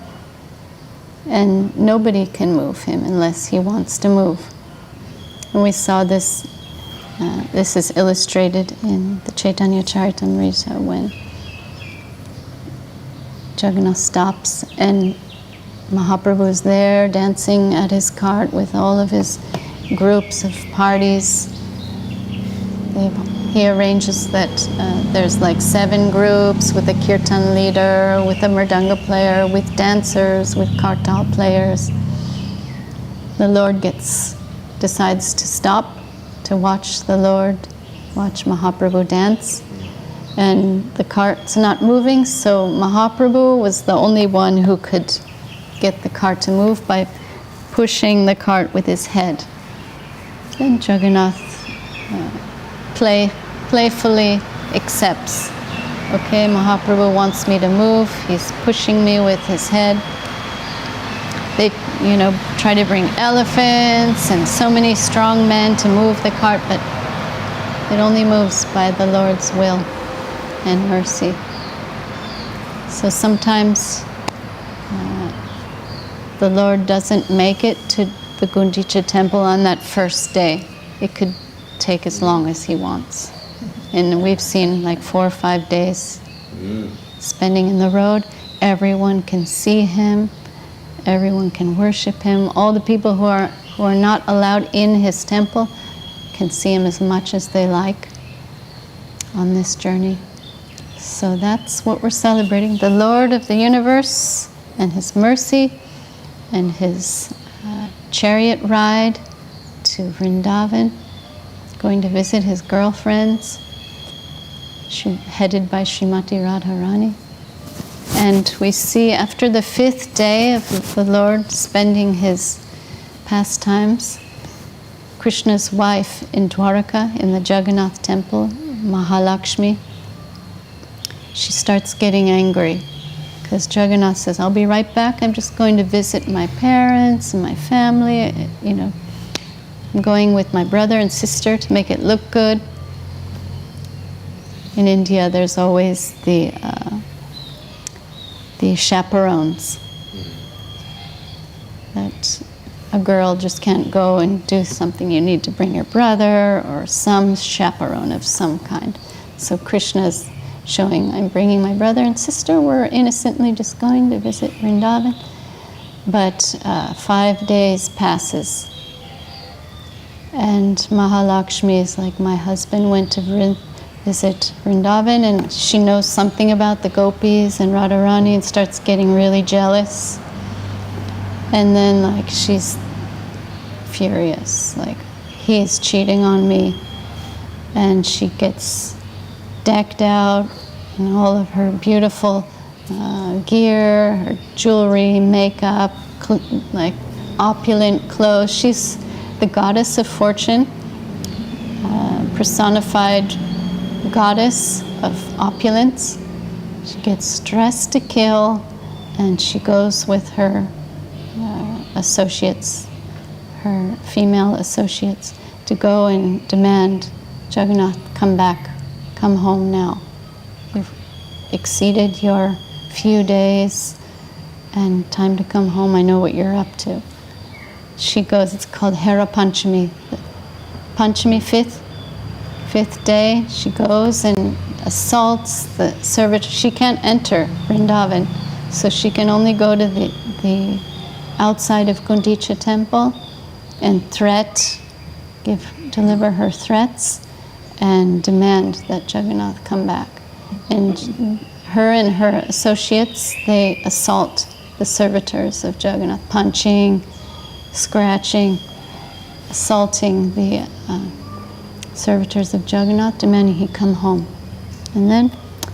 and nobody can move him unless he wants to move. And we saw this. This is illustrated in the Chaitanya Charitamrita when Jagannath stops and Mahaprabhu is there dancing at his cart with all of his groups of parties. He arranges that there's 7 groups with a Kirtan leader, with a Mridanga player, with dancers, with kartal players. The Lord decides to stop to watch the Lord, watch Mahaprabhu dance. And the cart's not moving, so Mahaprabhu was the only one who could get the cart to move by pushing the cart with his head. And Jagannath playfully accepts. Okay, Mahaprabhu wants me to move, he's pushing me with his head. They, try to bring elephants and so many strong men to move the cart, but it only moves by the Lord's will and mercy. So sometimes the Lord doesn't make it to the Gundicha temple on that first day. It could take as long as he wants. And we've seen 4 or 5 days spending in the road. Everyone can see him. Everyone can worship him. All the people who are not allowed in his temple can see him as much as they like on this journey. So that's what we're celebrating. The Lord of the universe and his mercy and his chariot ride to Vrindavan, going to visit his girlfriends, headed by Srimati Radharani. And we see after the 5th day of the Lord spending his pastimes, Krishna's wife in Dwaraka, in the Jagannath temple, Mahalakshmi, she starts getting angry because Jagannath says, I'll be right back. I'm just going to visit my parents and my family. I'm going with my brother and sister to make it look good. In India, there's always the the chaperones. That a girl just can't go and do something. You need to bring your brother or some chaperone of some kind. So Krishna's showing, I'm bringing my brother and sister. We're innocently just going to visit Vrindavan. But 5 days passes. And Mahalakshmi is like, my husband went to visit Vrindavan, and she knows something about the gopis and Radharani and starts getting really jealous. And then like she's furious, like he's cheating on me. And she gets decked out in all of her beautiful gear, her jewelry, makeup, like opulent clothes. She's the goddess of fortune, personified goddess of opulence. She gets dressed to kill, and she goes with her associates, her female associates, to go and demand, Jagannath, come back, come home now. You've exceeded your few days, and time to come home. I know what you're up to. She goes, it's called Hera Panchami. Panchami, fifth day, she goes and assaults the servitor. She can't enter Vrindavan, so she can only go to the outside of Gundicha temple and deliver her threats and demand that Jagannath come back. And her associates, they assault the servitors of Jagannath, punching, scratching, assaulting the servitors of Jagannath, demanding he come home. And then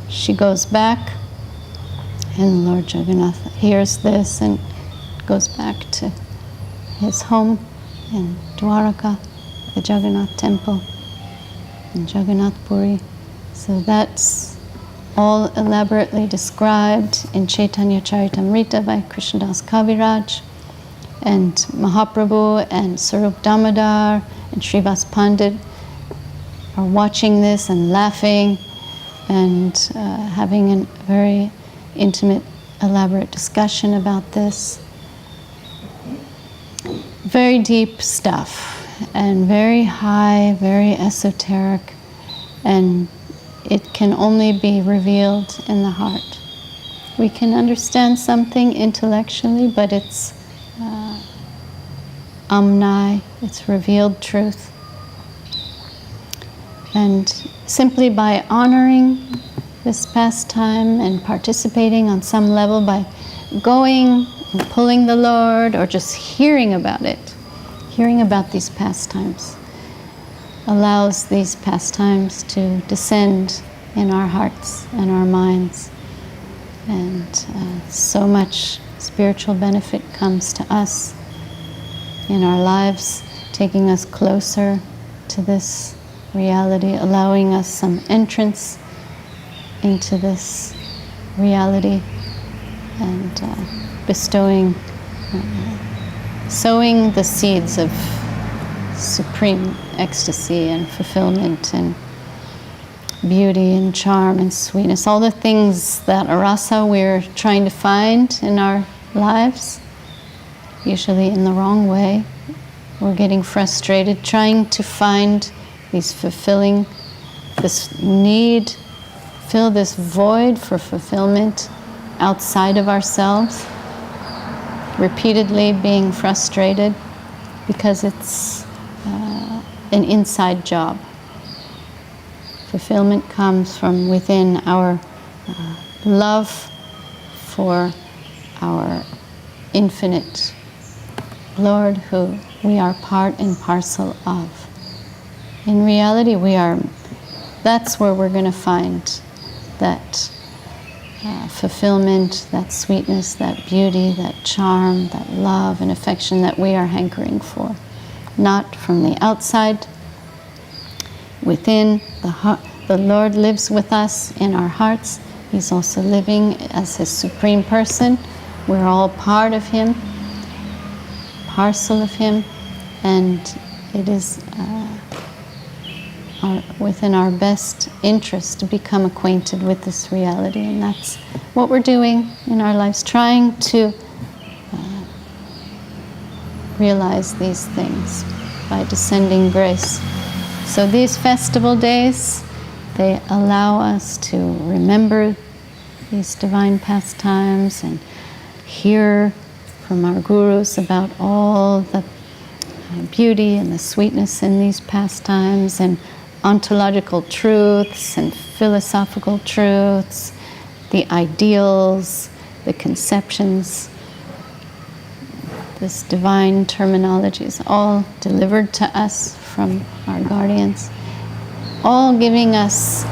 she goes back, and Lord Jagannath hears this and goes back to his home in Dwaraka, the Jagannath temple in Jagannath Puri. So that's all elaborately described in Chaitanya Charitamrita by Krishnadas Kaviraj. And Mahaprabhu and Sarup Damodar and Srivas Pandit are watching this and laughing and having a very intimate, elaborate discussion about this. Very deep stuff and very high, very esoteric, and it can only be revealed in the heart. We can understand something intellectually, but it's amnai, it's revealed truth. And simply by honoring this pastime and participating on some level, by going and pulling the Lord, or just hearing about it, hearing about these pastimes, allows these pastimes to descend in our hearts and our minds. And so much spiritual benefit comes to us in our lives, taking us closer to this reality, allowing us some entrance into this reality, and bestowing, sowing the seeds of supreme ecstasy and fulfillment and beauty and charm and sweetness, all the things that rasa we're trying to find in our lives, usually in the wrong way. We're getting frustrated trying to find these fulfilling, this need, fill this void for fulfillment outside of ourselves, repeatedly being frustrated because it's an inside job. Fulfillment comes from within our love for our infinite Lord, who we are part and parcel of. In reality, that's where we're going to find that fulfillment, that sweetness, that beauty, that charm, that love and affection that we are hankering for. Not from the outside. Within, the Lord lives with us in our hearts. He's also living as His supreme person. We're all part of Him, parcel of Him, and it is within our best interest to become acquainted with this reality. And that's what we're doing in our lives, trying to realize these things by descending grace. So these festival days, they allow us to remember these divine pastimes and hear from our gurus about all the beauty and the sweetness in these pastimes, and ontological truths and philosophical truths, the ideals, the conceptions. This divine terminology is all delivered to us from our guardians, all giving us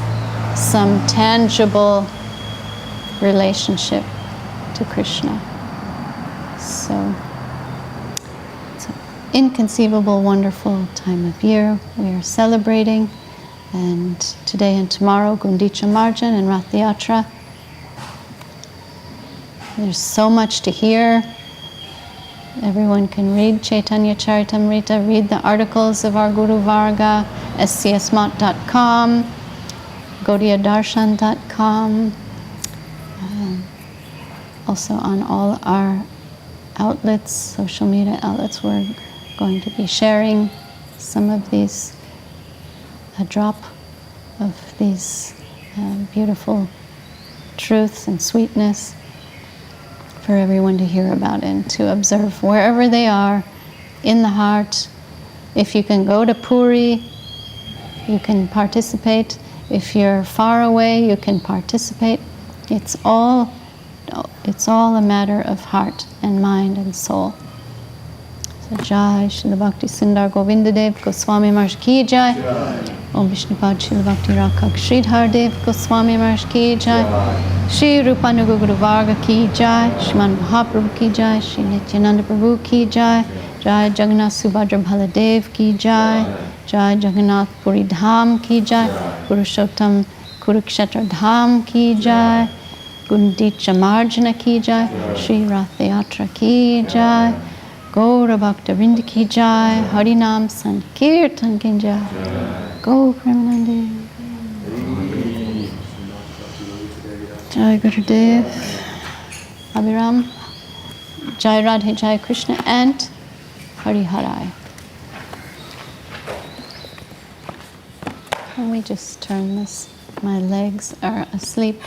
some tangible relationship to Krishna. So it's an inconceivable, wonderful time of year we are celebrating. And today and tomorrow, Gundicha, Marjan, and Ratha Yatra. There's so much to hear. Everyone can read Chaitanya Charitamrita, read the articles of our Guru Varga, scsmot.com, gaudiyadarshan.com, also on all our outlets, social media outlets. We're going to be sharing some of these, a drop of these beautiful truths and sweetness for everyone to hear about and to observe wherever they are in the heart. If you can go to Puri, you can participate. If you're far away, you can participate. It's all a matter of heart and mind and soul. So Jai Śrīla Bhakti Sundar Govinda Dev Goswami Maharaj ki Jai. Om Vishnupad Śrīla Bhakti Rakshak Sridhar Dev Goswami Maharaj ki Jai. Śrī Rupanuga Guru Varga ki Jai. Śrīman Mahaprabhu ki Jai. Śrī Nityananda Prabhu ki Jai. Jai Jagannath Subhadra Baladev ki Jai. Jai Jagannath Puri Dham ki Jai. Purushottam Kurukshetra Dham ki Jai. Gundicha Marjana ki Jai. Śrī Ratha Yatra ki Jai. Gaura Bhakta Vrinda ki Jai. Harinam Sankirtan ki Jai. Go Premanande. Jai Gurudev. Abhiram. Jai Radhe Jai Krishna and Hari Harai. Can we just turn this? My legs are asleep.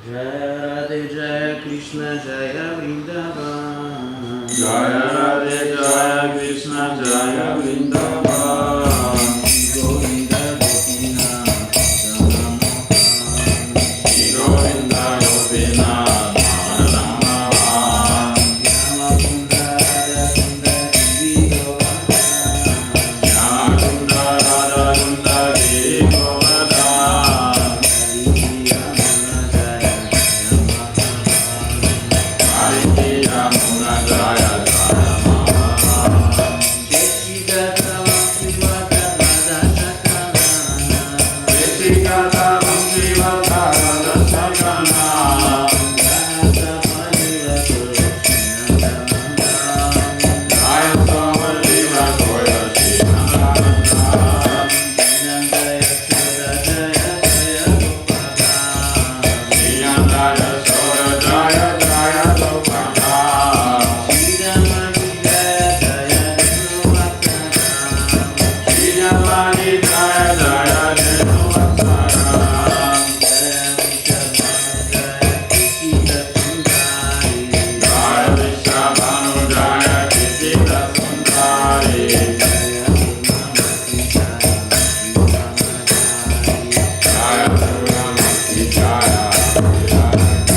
Jaya Radhe Jaya Krishna Jaya Vrindavan. Jaya Radhe Jaya Krishna Jaya Vrindavan. Govinda Gopinath Shri Govinda Gopinath Mahamantra. Yama Kunda Radha Kunda Giri Govardhan. Yama Kunda Radha Kunda Giri Govardhan. Kaliki Yamuna Jaya Jaya Maha. Shekshikata Vamsivata Radha Shakana. Shekshikata Vamsivata Radha Shakana. Jaya Jaya Samalila Goya Shri Nandana. Shri Nanda Yasoda Jaya Jaya Gopala. Shri Jamani Jaya Jaya Deho Vatsara. Jaya Vishabhanu Jaya Kisita Sundari. Jaya Suramati Jaya Viranakari.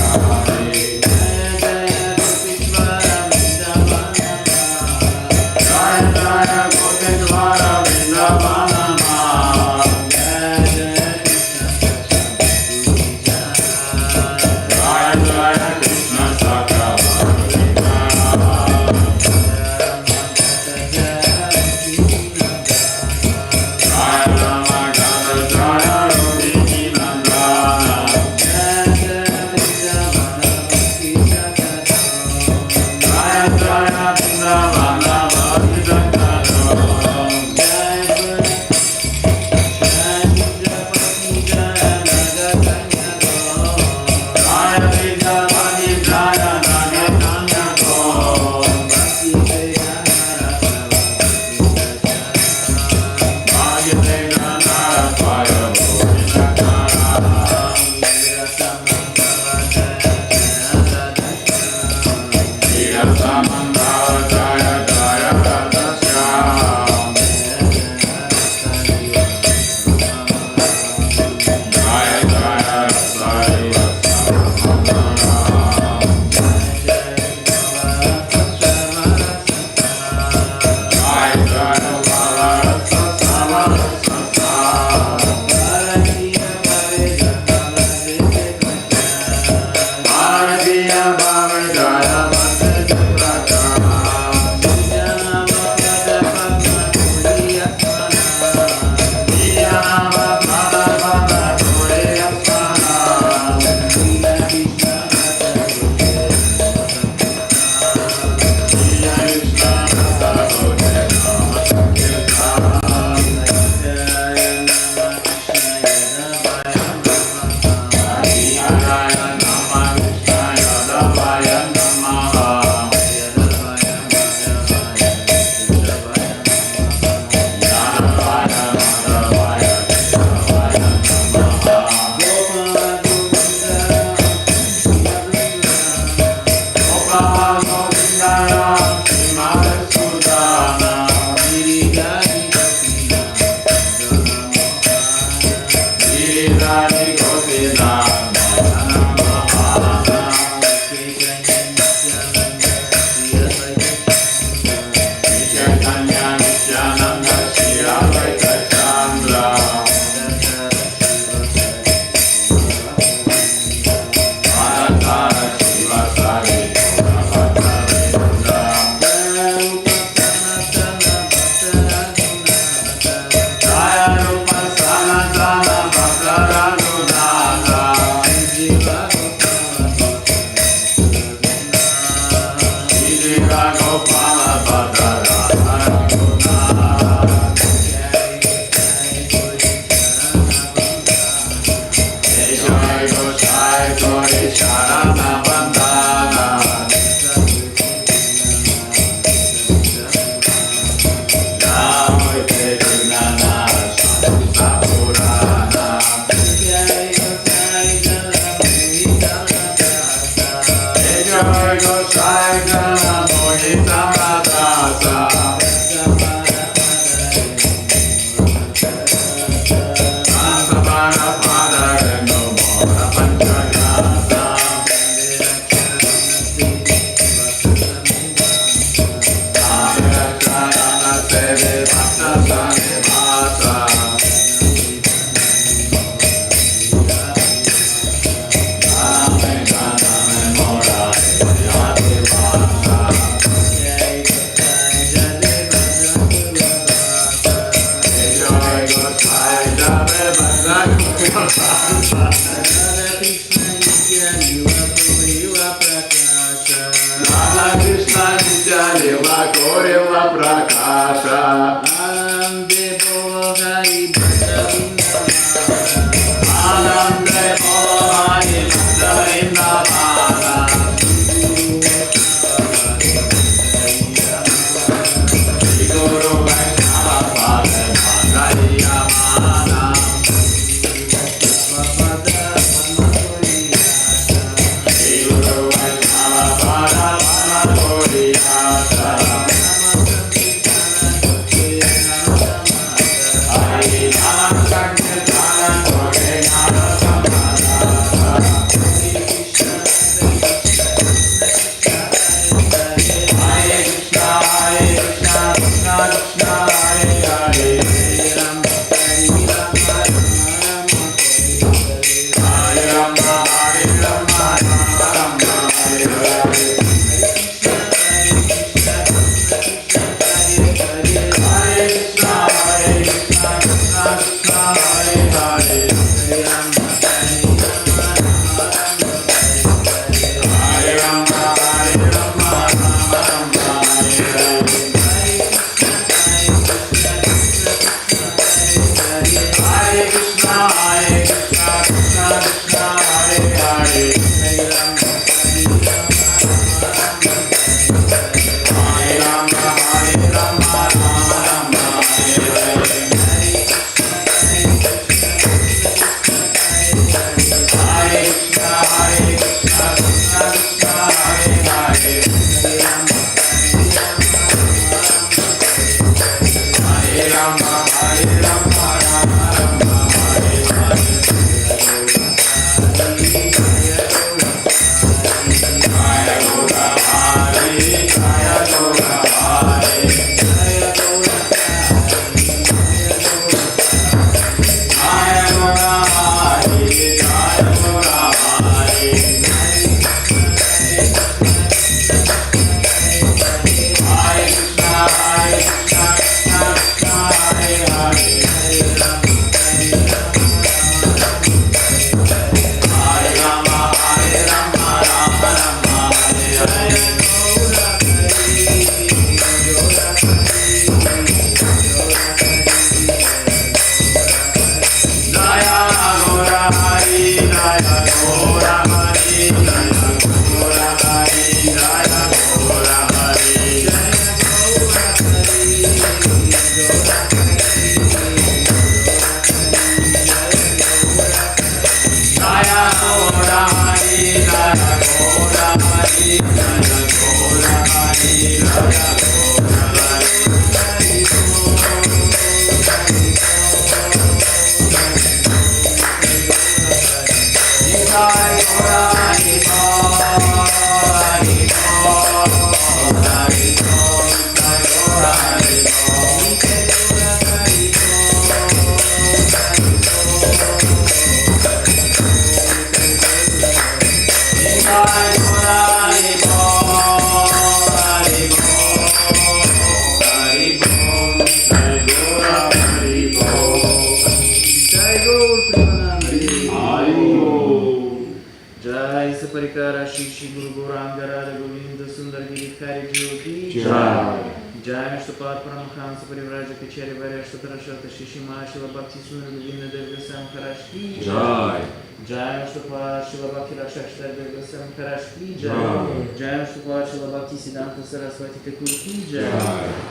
Śrī Guru Ārati Govinda Sundar Girikari Jyoti Jai. Jaya Shtapad Paramahansa Parivraja Kachari Varya Shtatarashata Shishima Shila Bhakti Sundar Govinda Devgasam Karashki Jai. Jaya Shtapad Shila Bhakti Rakshashtar Devgasam Karashki Jai. Jaya Shtapad Shila Bhakti Siddhanta Saraswati Thakurki Jai.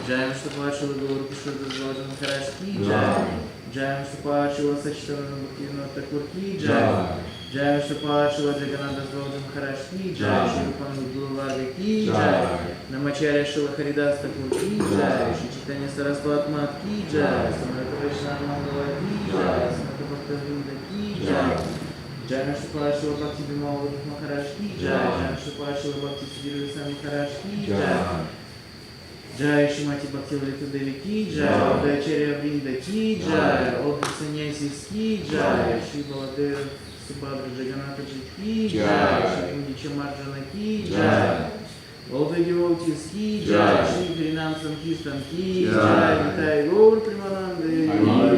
Jaya Shtapad Shila Goptṛtve Varaṇa Karashki Jai. Jaya Shtapad Shila Sachitananda Thakurki Jai. Jaya Shtapad Shila Jagannath Karashki Jai. Śrī Guru Ārati Jai. Namacharya Shila Haridas Thakurki Jai. Śrī Chaitanya Saraswati Matki Jai. Tarun Krishna Prabhu Jai. Bhakti Lalita DD Jai. Jaya Shtapad Shila Bhakti Lalita Jai. Jaya Shtapad Shila Bhakti Lalita Jai. Jaya Shrimati Bhakti Lalita Devi Jai. Acharya Vrinda Ki Jai. All the Sannyasis Ki Jai. Śrī Baladev Subhadra Jagannath Ki Jai. Śrī Gundicha Marjan Ki Jai. All the devotees Ki Jai. Śrī Kirtan Ki Jai. Nitāi-pada Prabhu